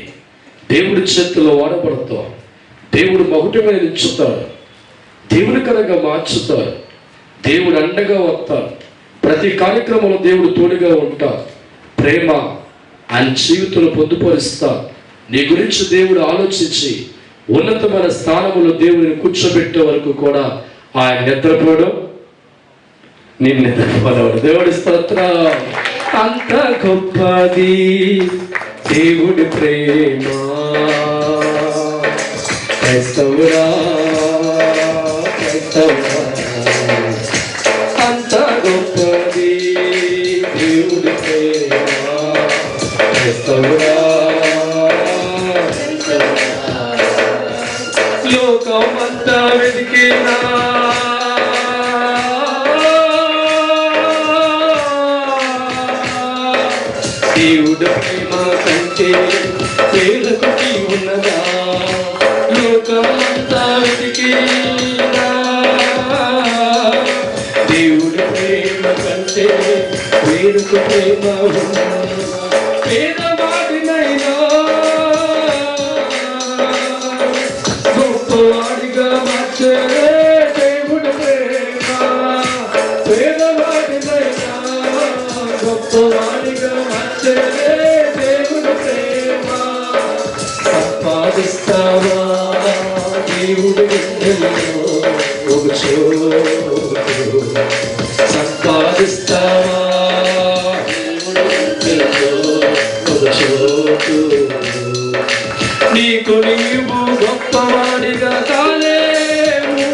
దేవుడి చేతిలో వాడబడతావు. దేవుడు మగుటమైన ఉంచుతాడు. దేవుని కనుక మార్చుతాడు. దేవుడు అండగా వస్తాడు. ప్రతి కార్యక్రమంలో దేవుడు తోడుగా ఉంటాడు. ప్రేమ ఆయన జీవితంలో పొందుపరుస్తా. నీ గురించి దేవుడు ఆలోచించి ఉన్నతమైన స్థానంలో దేవుడిని కూర్చోబెట్టే వరకు కూడా ఆయన నిద్రపోవడం, నేను నిద్రపోవడం. దేవుడి స్తోత్రం. అంత గొప్పది దేవుడి ప్రేమ. క్రైస్తవురా క్రైస్తవురా, అంత గొప్పది దేవుడి ప్రేమ. క్రైస్తవురా లోకమంతా వెతికినా దేవుడు ప్రేమ కంటే పేరుకి ఉన్నదా? లోకమంతా వెతికినా దేవుడు ప్రేమ కంటే పేరుకు ప్రేమ ఉన్నదా? పేదవాడినైనా గొప్పవాడిగా మార్చే దేవుడు ప్రేమ. పేదవాడినైనా గొప్పవాడిగా మార్చే దేవుడు ప్రేమ. సంపాదిస్తావా దేవుడి గుండెల్లో ఒక చోటు? సంపాదిస్తావా దేవుడి గుండెల్లో ఒక చోటు? నీకు నీవు గొప్పవాడిగా కాలేవు,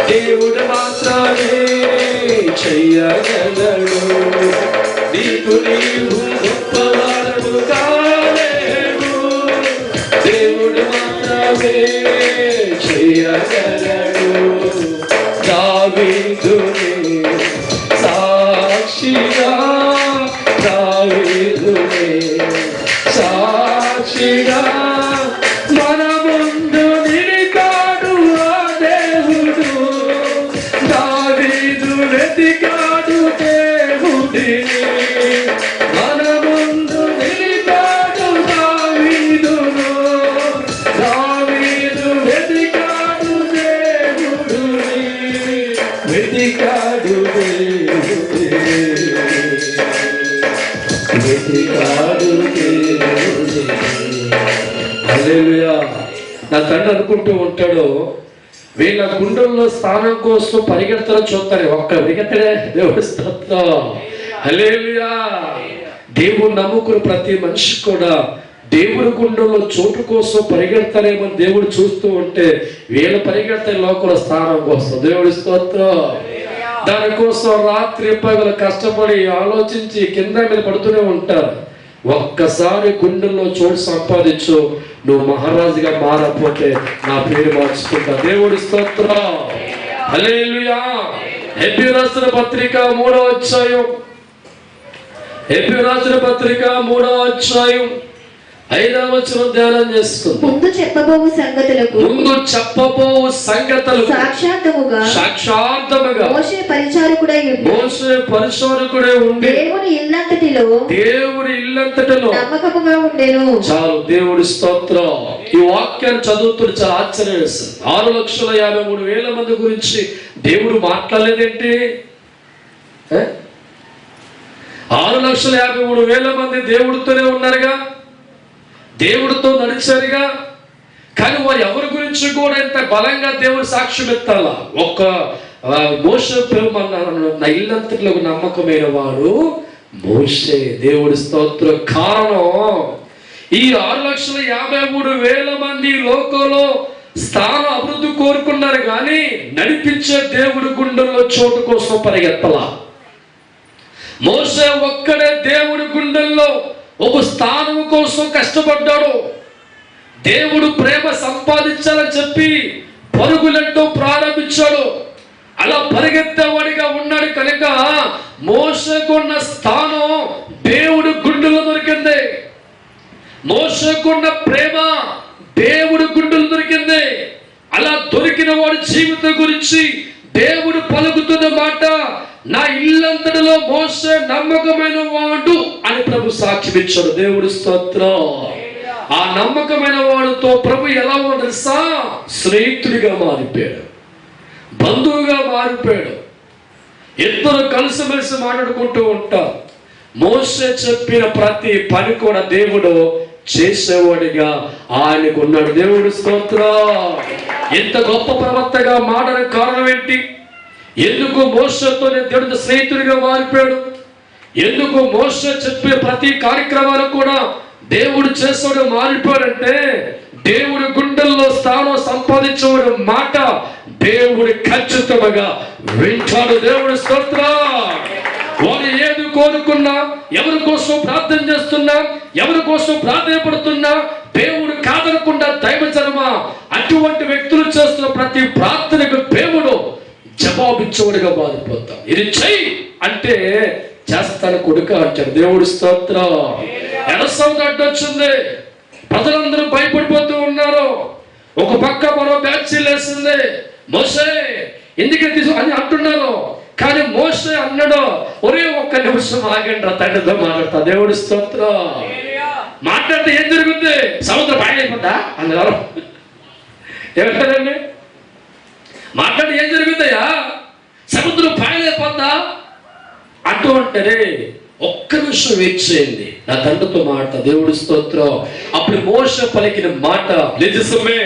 దేవుడు మాత్రమే చెయ్యగలడు. నీకు నీవు గొప్పవాడు కాలేవు, దేవుడు మాత్రమే చెయ్యగలడు. దావీదునే సాక్షిగా, దావీదునే సాక్షిగా మన ముందు నిలిచాడు ఆ దేవుడు. దావీదు వెతికాడు దేవుడిని, మన ముందు నిలిచాడు దావీదును. దావీదు వెతికాడు దేవుడిని, వెతికాడు దేవుడిని, వెతికాడు దేవుడిని. హల్లెలూయా. నా తండ్రి అనుకుంటూ ఉంటాడు, వీళ్ళ గుండెల్లో స్థానం కోసం పరిగెడతారో చూస్తారు, ఒక్క పరిగెత్తడే. దేవుడి స్తోత్రం. హల్లెలూయా. దేవుడు నమ్ముకున్న ప్రతి మనిషి కూడా దేవుడి గుండెల్లో చోటు కోసం పరిగెడతారేమో దేవుడు చూస్తూ ఉంటే వీళ్ళ పరిగెడతారు లోకంలో స్థానం కోసం. దేవుడి స్తోత్రం. దానికోసం రాత్రి పగలు కష్టపడి ఆలోచించి కింద మీద పడుతూనే ఉంటారు. ఒక్కసారి గుండెల్లో చోటు సంపాదించు, నువ్వు మహారాజుగా మారపోతే నా పేరు మార్చుకుంటా. దేవుడి స్తోత్రం. హల్లెలూయా. హెబ్రీ రాసిన పత్రిక 3వ అధ్యాయం, హెబ్రీ రాసిన పత్రిక 3వ అధ్యాయం 5వ వచనం ధ్యానం చేసుకుందాం. ముందు చెప్పబోవు సంగతులకు సాక్షాత్తుగా మోషే పరిచారకుడై ఉండి దేవుని ఇల్లంతటిలో నమ్మకముగా ఉండెను. చాలు. దేవుడి స్తోత్రం. ఈ వాక్యాన్ని చదువుతున్న చాలా ఆశ్చర్యం వేస్తుంది. 6,53,000 మంది గురించి దేవుడు మాట్లాడలేదేంటి? 6,53,000 మంది దేవుడితోనే ఉన్నారుగా, దేవుడితో నడిచారుగా. కానీ వారు ఎవరి గురించి కూడా ఇంత బలంగా దేవుడు సాక్ష్యం ఎత్తాలా? ఒక్క మోషే నా ఇల్లంతటిలో నమ్మకమైన వాడు మోషే. దేవుడి స్తోత్రం. కారణం, ఈ 6,53,000 మంది లోకంలో స్థానం అభివృద్ధి కోరుకున్నారు కానీ నడిపించే దేవుడి గుండెల్లో చోటు కోసం పరిగెత్తలా. మోషే ఒక్కడే దేవుడి గుండెల్లో ఒక స్థానం కోసం కష్టపడ్డాడు. దేవుడు ప్రేమ సంపాదించాలని చెప్పి పరుగులెట్టో ప్రారంభించాడు. అలా పరిగెత్తేవాడిగా ఉన్నాడు కనుక మోషేకున్న స్థానం దేవుడి గుండెల్లో దొరికింది. మోషేకున్న ప్రేమ దేవుడి గుండెలు దొరికింది. అలా దొరికిన వాడి జీవితం గురించి దేవుడు పలుకుతున్న మాట నా ఇల్లంతటిలో మోషే నమ్మకమైన వాడు అని ప్రభు సాక్ష్యం ఇచ్చాడు. దేవుడి స్తోత్రం. ఆ నమ్మకమైన వాడితో ప్రభు ఎలా తెలుసా? స్నేహితుడిగా మారిపోయాడు, బంధువుగా మారిపోయాడు. ఇద్దరు కలిసిమెలిసి మాట్లాడుకుంటూ ఉంటారు. మోషే చెప్పిన ప్రతి పని కూడా దేవుడు చేసేవాడిగా ఆయనకు ఉన్నాడు. దేవుడు స్తోత్రం. ఎంత గొప్ప ప్రవక్తగా మారడానికి కారణం ఏంటి? ఎందుకు మోషేతో దేవుడితో స్నేహితుడిగా మారిపోయాడు? ఎందుకు మోషే చెప్పే ప్రతి కార్యక్రమాలు కూడా దేవుడు చేసేవాడు మారిపోయాడంటే, దేవుడి గుండెల్లో స్థానం సంపాదించేవాడు మాట దేవుడు ఖచ్చితంగా వింటాడు. దేవుడి స్తోత్రం. వాడు ఏది కోరుకున్నా, ఎవరి కోసం ప్రార్థన చేస్తున్నా, ఎవరి కోసం ప్రాధాన్యపడుతున్నా దేవుడు కాదనకుండా దైవజనమ అటువంటి వ్యక్తులు చేస్తున్న ప్రతి ప్రార్థనకు దేవుడు జవాబిచ్చేవాడిగా మారిపోతాం. ఇది చెయ్యి అంటే చేస్తాను కొడుక అంటాడు. దేవుడి స్తోత్రం. ఎరసం అడ్డొచ్చింది, ప్రజలందరూ భయపడిపోతూ ఉన్నారు. ఒక పక్క మరో బ్యాచ్ లేసింది, మోషే ఎందుకని తీసు అని అంటున్నారు. కానీ మోషే అన్నాడు, ఒరే ఒక్క నిమిషం ఆగండి రా, తండ్రితో మాట్లాడతా. దేవుడి స్తోత్రం. మాట్లాడితే ఏం జరుగుతుంది? సముద్రం బయటైపోతా అన్నారు. ఏమంటారండి? మాట్లాడితే ఏం జరుగుతాయా? సముద్రం బయటైపోతా అంటూ ఉంటారే. ఒక్క నిమిషం వెయిట్ చేయండి, నా తండ్రితో మాట. దేవుడి స్తోత్రం. అప్పుడు మోషే పలికిన మాట నిజమే.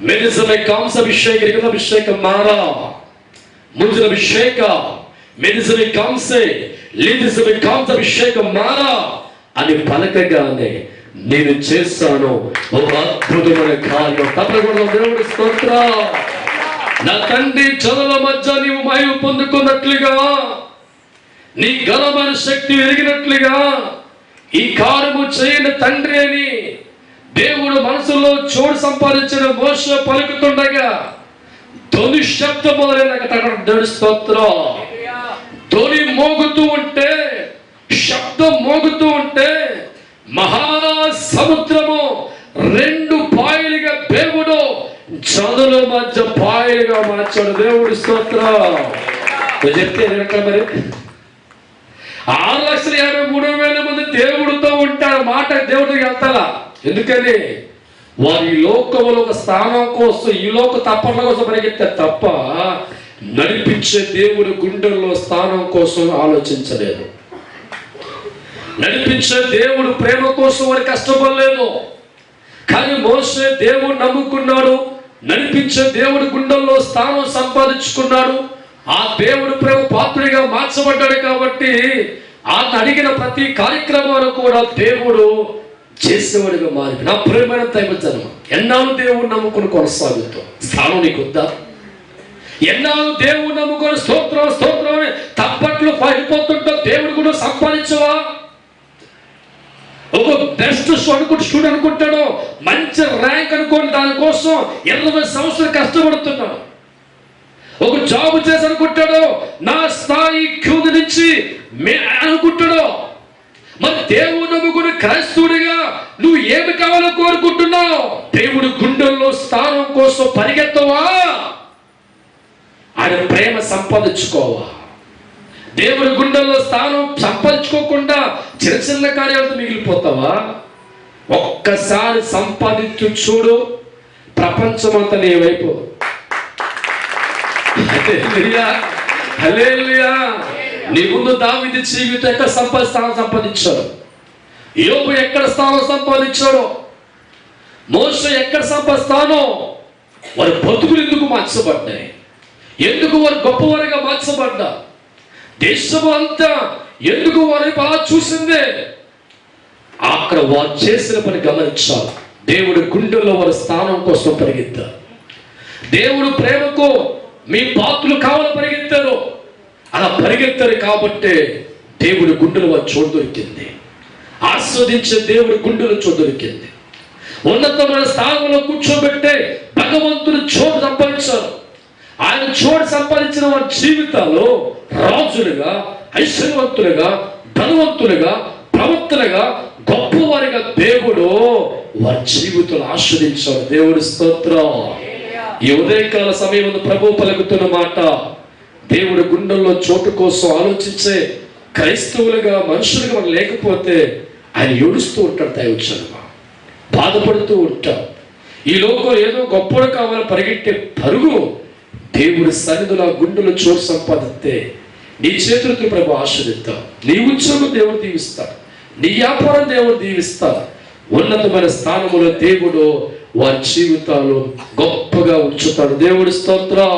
మెరిజమే కాంసాభిషేక అభిషేకం మారా मुझे अभिषेक मेरिजमे कांसे लीजिजमे कांसाभिषेकం మారా అని పలకగానే నేను చేస్తాను ఒక అద్భుతమైన కార్యం. తప్పకుండా దేవుడి స్తోత్రం. నా తండ్రి జనుల మధ్య నీవు మహిమ పొందుకున్నట్లుగా, నీ ఘనమైన శక్తి ఎరిగినట్లుగా ఈ కార్యము చేయని తండ్రి అని దేవుడు మనసులో చోటు సంపాదించిన మోషే పలుకుతుండగా ధ్వని శబ్దం మొదలైన స్తోత్రం. ధ్వని మోగుతూ ఉంటే, శబ్దం మోగుతూ ఉంటే మహాసముద్రము రెండు పాయలుగా దేవుడు జనుల మధ్య పాయలుగా మార్చాడు. దేవుడి స్తోత్రం. చెప్తే మరి 6,53,000 మంది దేవుడితో ఉంటారు. మాట దేవుడికి వెళ్తారా? ఎందుకని వారి లోకంలో ఒక స్థానం కోసం, ఈ లోక తప్పట్ల కోసం పరిగెత్తారు తప్ప నడిపించే దేవుడి గుండెల్లో స్థానం కోసం ఆలోచించలేదు. నడిపించే దేవుడు ప్రేమ కోసం వారు కష్టపడలేదు. కానీ మోషే దేవుడు నమ్ముకున్నాడు, నడిపించే దేవుడి గుండెల్లో స్థానం సంపాదించుకున్నాడు. ఆ దేవుడు ప్రేమ పాత్రుడిగా మార్చబడ్డాడు. కాబట్టి ఆ అడిగిన ప్రతి కార్యక్రమాలు కూడా దేవుడు చేసేవాడిగా మారి. నా ప్రేమైన దైవజనం, ఎన్నాళ్ళు దేవుడు నమ్ముకుని కొనసాగుతాం? స్థానం నీకు వద్దా? ఎన్నాళ్ళు దేవుడు నమ్ముకొని స్తోత్రం స్తోత్రం తప్పట్లు పడిపోతుంటావు, దేవుడు కూడా సంపాదించవా? ఒక బెస్ట్ స్టూడెంట్ అనుకుంటాడు, మంచి ర్యాంక్ అనుకోని దానికోసం 20 సంవత్సరాలు కష్టపడుతున్నాడు. ఒక జాబ్ చేసి అనుకుంటాడు, నా స్థాయి క్యూది నుంచి అనుకుంటాడు. మరి దేవుడు నమ్ముకుని క్రైస్తవుడిగా నువ్వు ఏమి కావాలో కోరుకుంటున్నావు? దేవుడు గుండెల్లో స్థానం కోసం పరిగెత్తవా? ఆయన ప్రేమ సంపాదించుకోవా? దేవుడి గుండెల్లో స్థానం సంపాదించుకోకుండా చిన్న చిన్న కార్యాలతో మిగిలిపోతావా? ఒక్కసారి సంపాదించు చూడు, ప్రపంచమంతా నీ వైపు. హల్లెలూయా. నీ ముందు దావీదు జీవితం ఎక్కడ స్థానం సంపాదించాడు? యోబు ఎక్కడ స్థానం సంపాదించాడు? మోషే ఎక్కడ సంపాదిస్తానో? వారి బతుకులు ఎందుకు మార్చబడ్డాయి? ఎందుకు వారు గొప్పవారిగా మార్చబడ్డా? దేశము అంతా ఎందుకు వారి అలా చూసిందే? అక్కడ వారు చేసిన పని గమనించాలి. దేవుడి గుండెల్లో వారి స్థానం కోసం పరిగెత్తారు. దేవుడు ప్రేమకు మీ పాత్రలు కావాలని పరిగెత్తారు. అలా పరిగెత్తారు కాబట్టి దేవుడి గుండెలు వారు చోటు దొరికింది. ఆస్వాదించే దేవుడి గుండెలు చోటు దొరికింది. ఉన్నతమైన స్థానంలో కూర్చోబెట్టే భగవంతుడు చోటు సంపాదించారు. ఆయన చోటు సంపాదించిన వారి జీవితాల్లో రాజులుగా, ఐశ్వర్యవంతులుగా, ధనవంతులుగా, ప్రవక్తలుగా, గొప్పవారిగా దేవుడు వారి జీవితాలు ఆస్వాదించాడు. దేవుడి స్తోత్రం. ఈ ఉదయకాల సమయంలో ప్రభు పలుకుతున్న మాట, దేవుడి గుండెల్లో చోటు కోసం ఆలోచించే క్రైస్తవులుగా మనుషులుగా మనం లేకపోతే ఆయన ఏడుస్తూ ఉంటాడు. దైవజనుమా, బాధపడుతూ ఉంటాం. ఈ లోకం ఏదో గొప్పలు కావాలని పరిగెట్టే పరుగు దేవుడి సన్నిధిలో గుండెలో చోటు సంపాదిస్తే నీ చేతులతో ప్రభు ఆశీర్వదిస్తాడు. నీ ఉద్యోగం దేవుడు దీవిస్తాడు, నీ వ్యాపారం దేవుడు దీవిస్తాడు. ఉన్నతమైన స్థానములో దేవుడు వారి జీవితాలు గొప్పగా ఉంచుతాడు. దేవుడి స్తోత్రం.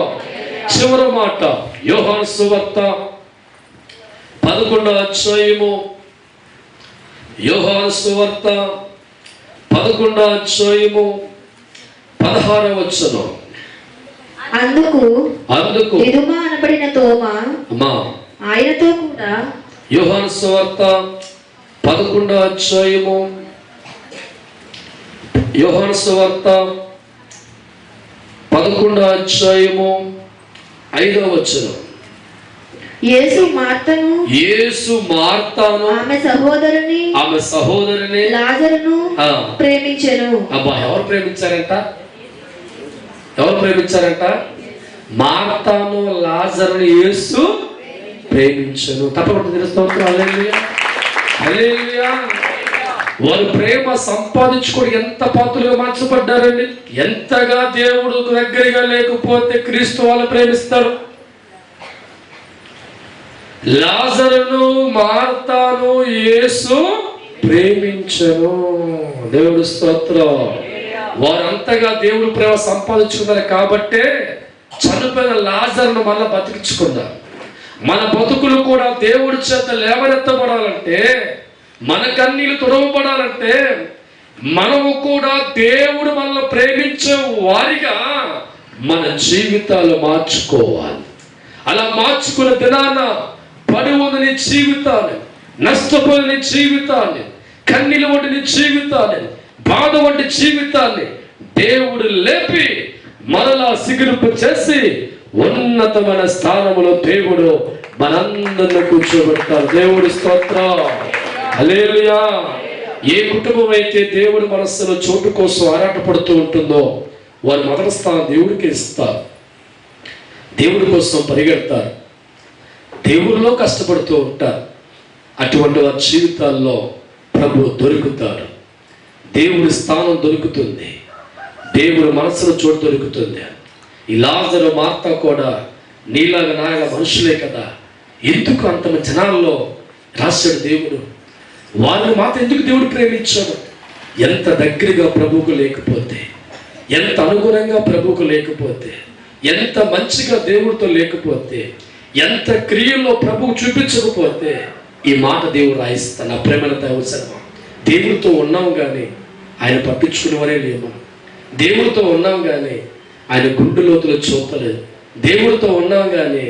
చివరి మాట యోహాను సువార్త 11వ అధ్యాయము, యోహాను సువార్త 11వ అధ్యాయము 16వ వచనం. అందుకు దిదుమ అనబడిన తోమా ఆయనతో కూడా, యోహాను సువార్త 11వ అధ్యాయము, యోహాను సువార్త 11వ అధ్యాయము 5వ వచనం. యేసు మార్తను ఆమె సహోదరుని లాజరును ప్రేమించెను. అబ్బా, ఎవరు ప్రేమించారంట? మార్తాను లాజరుని యేసు ప్రేమించెను. తప్పకుండా తెలుస్తుంది. హల్లెలూయా, హల్లెలూయా. వారు ప్రేమ సంపాదించుకోవడం ఎంత పాత్రలుగా మార్చబడ్డారండి. ఎంతగా దేవుడు దగ్గరగా లేకపోతే క్రీస్తు వాళ్ళు ప్రేమిస్తారు. లాజరును మార్తాను యేసు ప్రేమించెను. దేవుడు స్తోత్రం. వారంతగా దేవుడు ప్రేమ సంపాదించుకున్నారు కాబట్టే చనిపోయిన లాజరును మళ్ళా బతికించుకున్నారు. మన బతుకులు కూడా దేవుడి చేత లేవనెత్తబడాలంటే, మన కన్నీళ్ళు తుడవబడాలంటే మనము కూడా దేవుడు మనల్ని ప్రేమించే వారిగా మన జీవితాలు మార్చుకోవాలి. అలా మార్చుకున్న దినాన పడి ఉన్న నీ జీవితాన్ని, నష్టపోయిన నీ జీవితాన్ని, కన్నీళ్ళు వంటి నీ జీవితాన్ని, బాధ వంటి జీవితాన్ని దేవుడు లేపి మరలా సిగురింపు చేసి ఉన్నతమైన స్థానంలో దేవుడు మనందరిని కూర్చోబెడతారు. దేవుడి స్తోత్రం. హల్లెలూయా. ఏ కుటుంబం అయితే దేవుడి మనస్సులో చోటు కోసం ఆరాటపడుతూ ఉంటుందో వారి మొదటి స్థానం దేవుడికి ఇస్తారు. దేవుడి కోసం పరిగెడతారు, దేవుడిలో కష్టపడుతూ ఉంటారు. అటువంటి వారి జీవితాల్లో ప్రభు దొరుకుతారు. దేవుడి స్థానం దొరుకుతుంది, దేవుడి మనసులో చోటు దొరుకుతుంది. ఈ లాజరు మార్తా కూడా నీలాగా నాయన మనుషులే కదా, ఎందుకు అంతమంది జనాల్లో రాశాడు దేవుడు? వారిని మాత్రం ఎందుకు దేవుడు ప్రేమించాడు? ఎంత దగ్గరగా ప్రభువుకు లేకపోతే, ఎంత అనుగుణంగా ప్రభువుకు లేకపోతే, ఎంత మంచిగా దేవుడితో లేకపోతే, ఎంత క్రియల్లో ప్రభువు చూపించకపోతే ఈ మాట దేవుడు రాయిస్తాను. నా ప్రేమల అవసరం. దేవుడితో ఉన్నాం కానీ ఆయన పట్టించుకునేవారే లేము. దేవుడితో ఉన్నాం కానీ ఆయన గుండె లోతులో చూపలేదు. దేవుడితో ఉన్నాం కానీ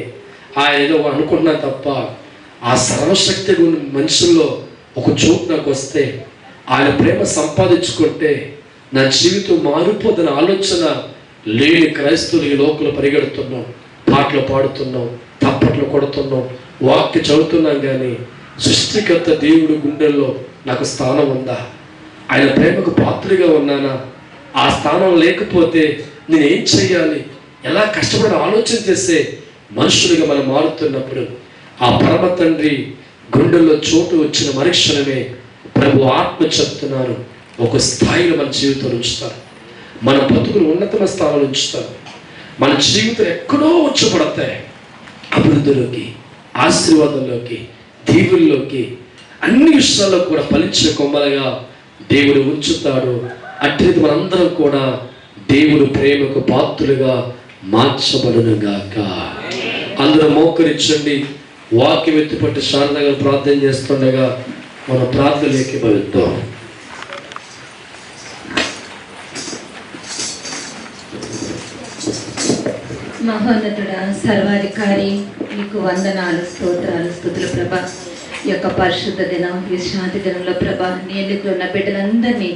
ఆయన ఏదో అనుకున్నా తప్ప ఆ సర్వశక్తి మనుషుల్లో ఒక చోటు నాకు వస్తే, ఆయన ప్రేమ సంపాదించుకుంటే నా జీవితం మారిపోతున్న ఆలోచన లేని క్రైస్తవులు ఈ లోకంలో పరిగెడుతున్నాం, పాటలు పాడుతున్నాం, తప్పట్లు కొడుతున్నాం, వాక్య చదువుతున్నాం కానీ సృష్టికర్త దేవుడు గుండెల్లో నాకు స్థానం ఉందా? ఆయన ప్రేమకు పాత్రగా ఉన్నానా? ఆ స్థానం లేకపోతే నేనేం చెయ్యాలి? ఎలా కష్టపడి ఆలోచన చేసే మనుషులుగా మనం మారుతున్నప్పుడు ఆ పరమ తండ్రి గుండెల్లో చోటు వచ్చిన మరుక్షణమే ప్రభు ఆత్మ చెప్తున్నారు, ఒక స్థాయిలో మన జీవితం ఉంచుతారు, మన బతుకులు ఉన్నతమైన స్థానంలో ఉంచుతారు. మన జీవితం ఎక్కడో వచ్చపడతాయి, అభివృద్ధిలోకి, ఆశీర్వాదంలోకి, దీవుల్లోకి, అన్ని విషయాల్లో కూడా ఫలించిన కొమ్మలుగా దేవుడు ఉంచుతాడు. అట్లయితే మనందరం కూడా దేవుడు ప్రేమకు పాత్రులుగా మార్చబడును గాక. అందరూ మోకరించండి. వాక్యం ఎత్తిపట్టి శారదగా ప్రార్థన చేస్తుండగా మన ప్రార్థనలోకి వెళ్తాం. మహోన్నతుడా, సర్వాధికారి, మీకు వందనాలు, స్తోత్రాలు, స్తుతులు ప్రభా. ఈ యొక్క పరిశుద్ధ దినం, విశ్రాంతి దినంలో ప్రభా, నీ ఎన్నికలో ఉన్న బిడ్డలందరినీ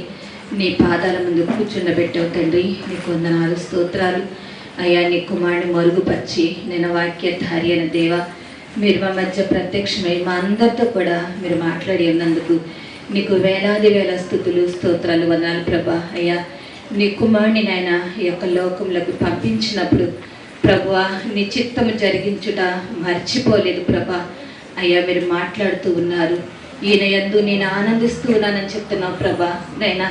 నీ పాదాల ముందు కూర్చుండబెట్టావు తండ్రి. నీకు వందనాలు, స్తోత్రాలు అయ్యా. నీ కుమారుని మరుగుపరిచి నేను వాక్యధారి అయిన దేవ, మీరు మా మధ్య ప్రత్యక్షమై మా అందరితో కూడా మీరు మాట్లాడి ఉన్నందుకు నీకు వేలాది వేల స్తుతులు, స్తోత్రాలు, వందనాలు ప్రభా. అయ్యా, నీ కుమారుని నాయన ఈ యొక్క లోకంలోకి పంపించినప్పుడు ప్రభువా నీ చిత్తము జరిగించుట మర్చిపోలేదు ప్రభా. అయ్యా మీరు మాట్లాడుతూ ఉన్నారు, ఈయన యందు నేను ఆనందిస్తూ ఉన్నానని చెప్తున్నావు ప్రభా. నైనా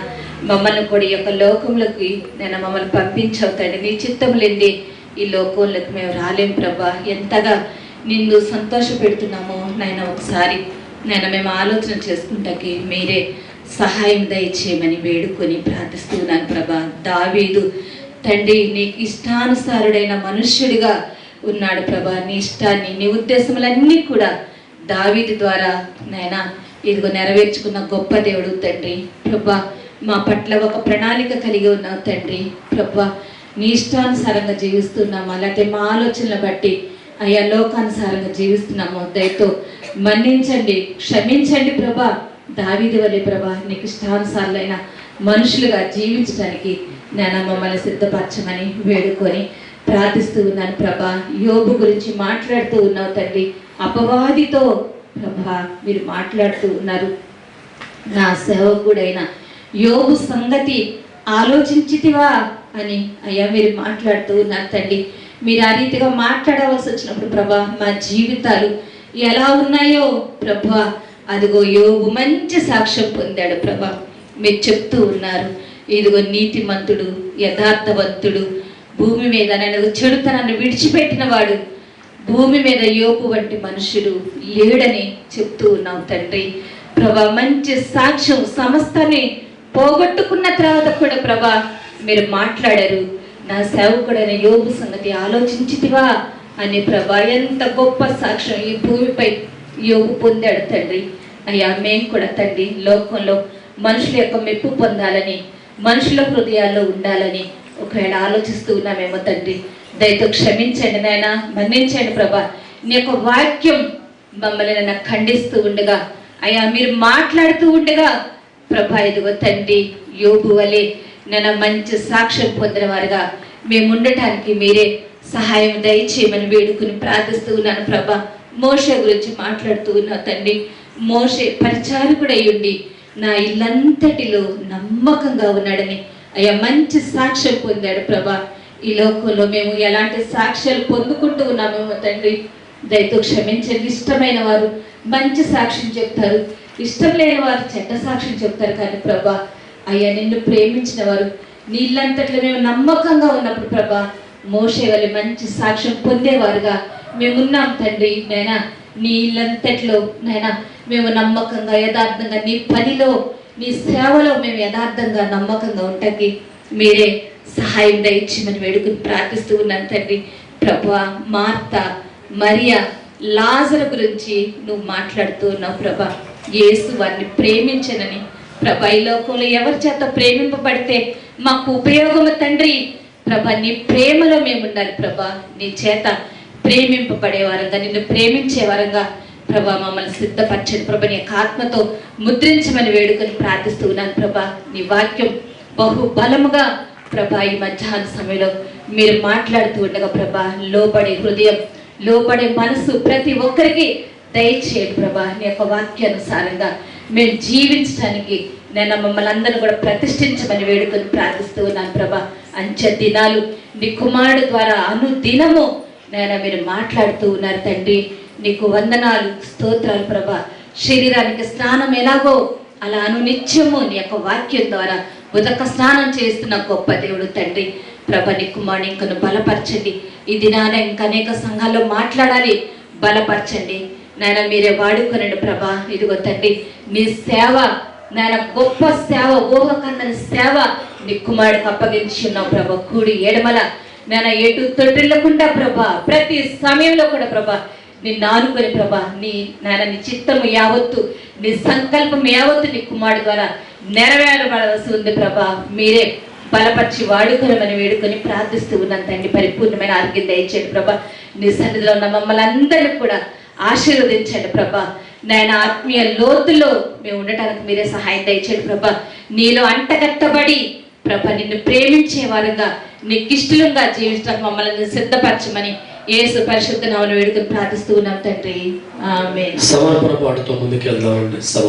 మమ్మల్ని కూడా ఈ యొక్క లోకంలోకి నేను మమ్మల్ని పంపించావు తండ్రి. నీ చిత్తం లేని ఈ లోకంలోకి మేము రాలేం ప్రభా. ఎంతగా నిన్ను సంతోష పెడుతున్నామో నైనా ఒకసారి నేను మేము ఆలోచన చేసుకుంటాకి మీరే సహాయం దయచేయమని వేడుకొని ప్రార్థిస్తున్నాను ప్రభా. దావీదు తండ్రి నీకు ఇష్టానుసారుడైన మనుష్యుడిగా ఉన్నాడు ప్రభా. నీ ఇష్టాన్ని నీ ఉద్దేశములన్నీ కూడా దావీదు ద్వారా నాయనా ఇదిగో నెరవేర్చుకున్న గొప్ప దేవుడు తండ్రి. ప్రభా మా పట్ల ఒక ప్రణాళిక కలిగి ఉన్నావు తండ్రి. ప్రభా నీ ఇష్టానుసారంగా జీవిస్తున్నాము, అలాగే మా ఆలోచనలు బట్టి అయ్యా లోకానుసారంగా జీవిస్తున్నాము. దయతో మన్నించండి, క్షమించండి ప్రభా. దావీదు వలె ప్రభా నీకు ఇష్టానుసారులైన మనుషులుగా జీవించడానికి నేను మమ్మల్ని సిద్ధపరచమని వేడుకొని ప్రార్థిస్తూ ఉన్నాను ప్రభా. యోబు గురించి మాట్లాడుతూ ఉన్నావు తండ్రి. అపవాదితో ప్రభా మీరు మాట్లాడుతూ ఉన్నారు. నా సేవకుడైన యోబు సంగతి ఆలోచించితివా అని అయ్యా మీరు మాట్లాడుతూ ఉన్నారు తండ్రి. మీరు ఆ రీతిగా మాట్లాడవలసి వచ్చినప్పుడు ప్రభా మా జీవితాలు ఎలా ఉన్నాయో ప్రభా అదిగో యోబు మంచి సాక్ష్యం పొందాడు ప్రభా. మీరు చెప్తూ ఉన్నారు ఇదిగో నీతిమంతుడు యథార్థవంతుడు భూమి మీద నేను చెడుతనాన్ని విడిచిపెట్టిన వాడు భూమి మీద యోబు వంటి మనుషుడు లేడని చెప్తూ ఉన్నావు తండ్రి. ప్రభా మంచి సాక్ష్యం సమస్తాన్ని పోగొట్టుకున్న తర్వాత కూడా ప్రభా మీరు మాట్లాడారు. నా సేవకుడైన యోబు సంగతి ఆలోచించితివా అని ప్రభా ఎంత గొప్ప సాక్ష్యం ఈ భూమిపై యోబు పొందాడు తండ్రి. అయ్యా మేము కూడా తండ్రి లోకంలో మనుషుల యొక్క మెప్పు పొందాలని మనుషుల హృదయాల్లో ఉండాలని ఒకవేళ ఆలోచిస్తూ ఉన్నామేమో తండ్రి. దయతో క్షమించండి నాయన, మన్నించండి ప్రభా. నీ యొక్క వాక్యం మమ్మల్ని నన్ను ఖండిస్తూ ఉండగా అయ్యా మీరు మాట్లాడుతూ ఉండగా ప్రభా ఇదిగో తండ్రి యోబు వలె నన్ను మంచి సాక్ష్యం పొందిన వారుగా మేము ఉండటానికి మీరే సహాయం దయచేయమని వేడుకుని ప్రార్థిస్తూ ఉన్నాను ప్రభా. మోషే గురించి మాట్లాడుతూ ఉన్నా తండ్రి. మోషే పరిచారకుడై ఉండి నా ఇల్లంతటిలో నమ్మకంగా ఉన్నాడని అయ్యా మంచి సాక్ష్యం పొందాడు ప్రభా. ఈ లోకంలో మేము ఎలాంటి సాక్ష్యాలు పొందుకుంటూ ఉన్నామేమో తండ్రి. దయతో క్షమించండి. ఇష్టమైన వారు మంచి సాక్ష్యం చెప్తారు, ఇష్టం లేని వారు చెడ్డ సాక్ష్యం చెప్తారు. కానీ ప్రభా అయ్యా నిన్ను ప్రేమించిన వారు నీ ఇల్లంతట్లో మేము నమ్మకంగా ఉన్నప్పుడు ప్రభా మోషే వలె మంచి సాక్ష్యం పొందేవారుగా మేమున్నాం తండ్రి. నైనా నీ ఇల్లంతట్లో నైనా మేము నమ్మకంగా యథార్థంగా నీ పనిలో నీ సేవలో మేము యథార్థంగా నమ్మకంగా ఉంటాకి మీరే సహాయం దయచేయమని వేడుకుని ప్రార్థిస్తూ ఉన్నాను తండ్రి. ప్రభా మార్తా మరియా లాజరు గురించి నువ్వు మాట్లాడుతూ ఉన్నావు ప్రభా. యేసు వారిని ప్రేమించనని ప్రభా ఈ లోకంలో ఎవరి చేత ప్రేమింపబడితే మాకు ఉపయోగము తండ్రి. ప్రభా నీ ప్రేమలో మేము ఉండాలి ప్రభా. నీ చేత ప్రేమింపబడే వారంగా నిన్ను ప్రేమించే వారంగా ప్రభా మమ్మల్ని సిద్ధపరచండి ప్రభా. నీ యొక్క ఆత్మతో ముద్రించమని వేడుకొని ప్రార్థిస్తూ ఉన్నాను ప్రభా. నీ వాక్యం బహు బలముగా ప్రభా ఈ మధ్యాహ్న సమయంలో మీరు మాట్లాడుతూ ఉండగా ప్రభా లోబడే హృదయం లోబడే మనసు ప్రతి ఒక్కరికి దయచేయండి ప్రభా. నీ యొక్క వాక్యానుసారంగా మేము జీవించడానికి నేను మమ్మల్ని అందరినీ కూడా ప్రతిష్ఠించమని వేడుకొని ప్రార్థిస్తూ ఉన్నాను ప్రభా. అంచె దినాలు నీ కుమారుడు ద్వారా అనుదినము నేను మీరు మాట్లాడుతూ ఉన్నారు తండ్రి. నీకు వందనాలు స్తోత్రాలు ప్రభా. శరీరానికి స్నానం ఎలాగో అలా అనునిత్యము నీ యొక్క వాక్యం ద్వారా ఉదక స్నానం చేస్తున్న గొప్ప దేవుడు తండ్రి. ప్రభా నీ కుమారుని ఇంకను బలపరచండి. ఈ దినాన ఇంకా అనేక సంఘాల్లో మాట్లాడాలి, బలపరచండి నాయన. మీరే వాడుకొనండి ప్రభా. ఇదిగో తండ్రి నీ సేవ నాయన గొప్ప సేవ, ఊహకందని సేవ నీ కుమారుడికి అప్పగించి ఉన్నావు ప్రభా. కూడి ఎడమల నాయన ఎటు తొట్టిల్లకుండా ప్రభా ప్రతి సమయంలో కూడా ప్రభా నిన్ను ఆనుకొని ప్రభా నీ నాయన నీ చిత్తము యావత్తు నీ సంకల్పం యావత్తు నీ కుమారుడు ద్వారా నెరవేరబడవలసి ఉంది ప్రభా. మీరే బలపరిచి వాడుకొనమని వేడుకొని ప్రార్థిస్తూ ఉన్నాను తండ్రి. పరిపూర్ణమైన ఆరోగ్యం దయచేయండి ప్రభా. నీ సన్నిధిలో ఉన్న మమ్మల్ని అందరినీ కూడా ఆశీర్వదించండి ప్రభా. నాయన ఆత్మీయ లోతుల్లో మేము ఉండటానికి మీరే సహాయం దయచేయండి ప్రభా. నీలో అంటగట్టబడి ప్రభా నిన్ను ప్రేమించే వారుగా నీకిష్టంగా జీవించడానికి మమ్మల్ని సిద్ధపరచమని యేసు పరిశుద్ధ నామమున వేడుకొని ప్రార్థిస్తూ ఉన్నాం తండ్రి. ఆమేన్. సమర్పణ పాటుతో ముందుకు వెళ్దామండి.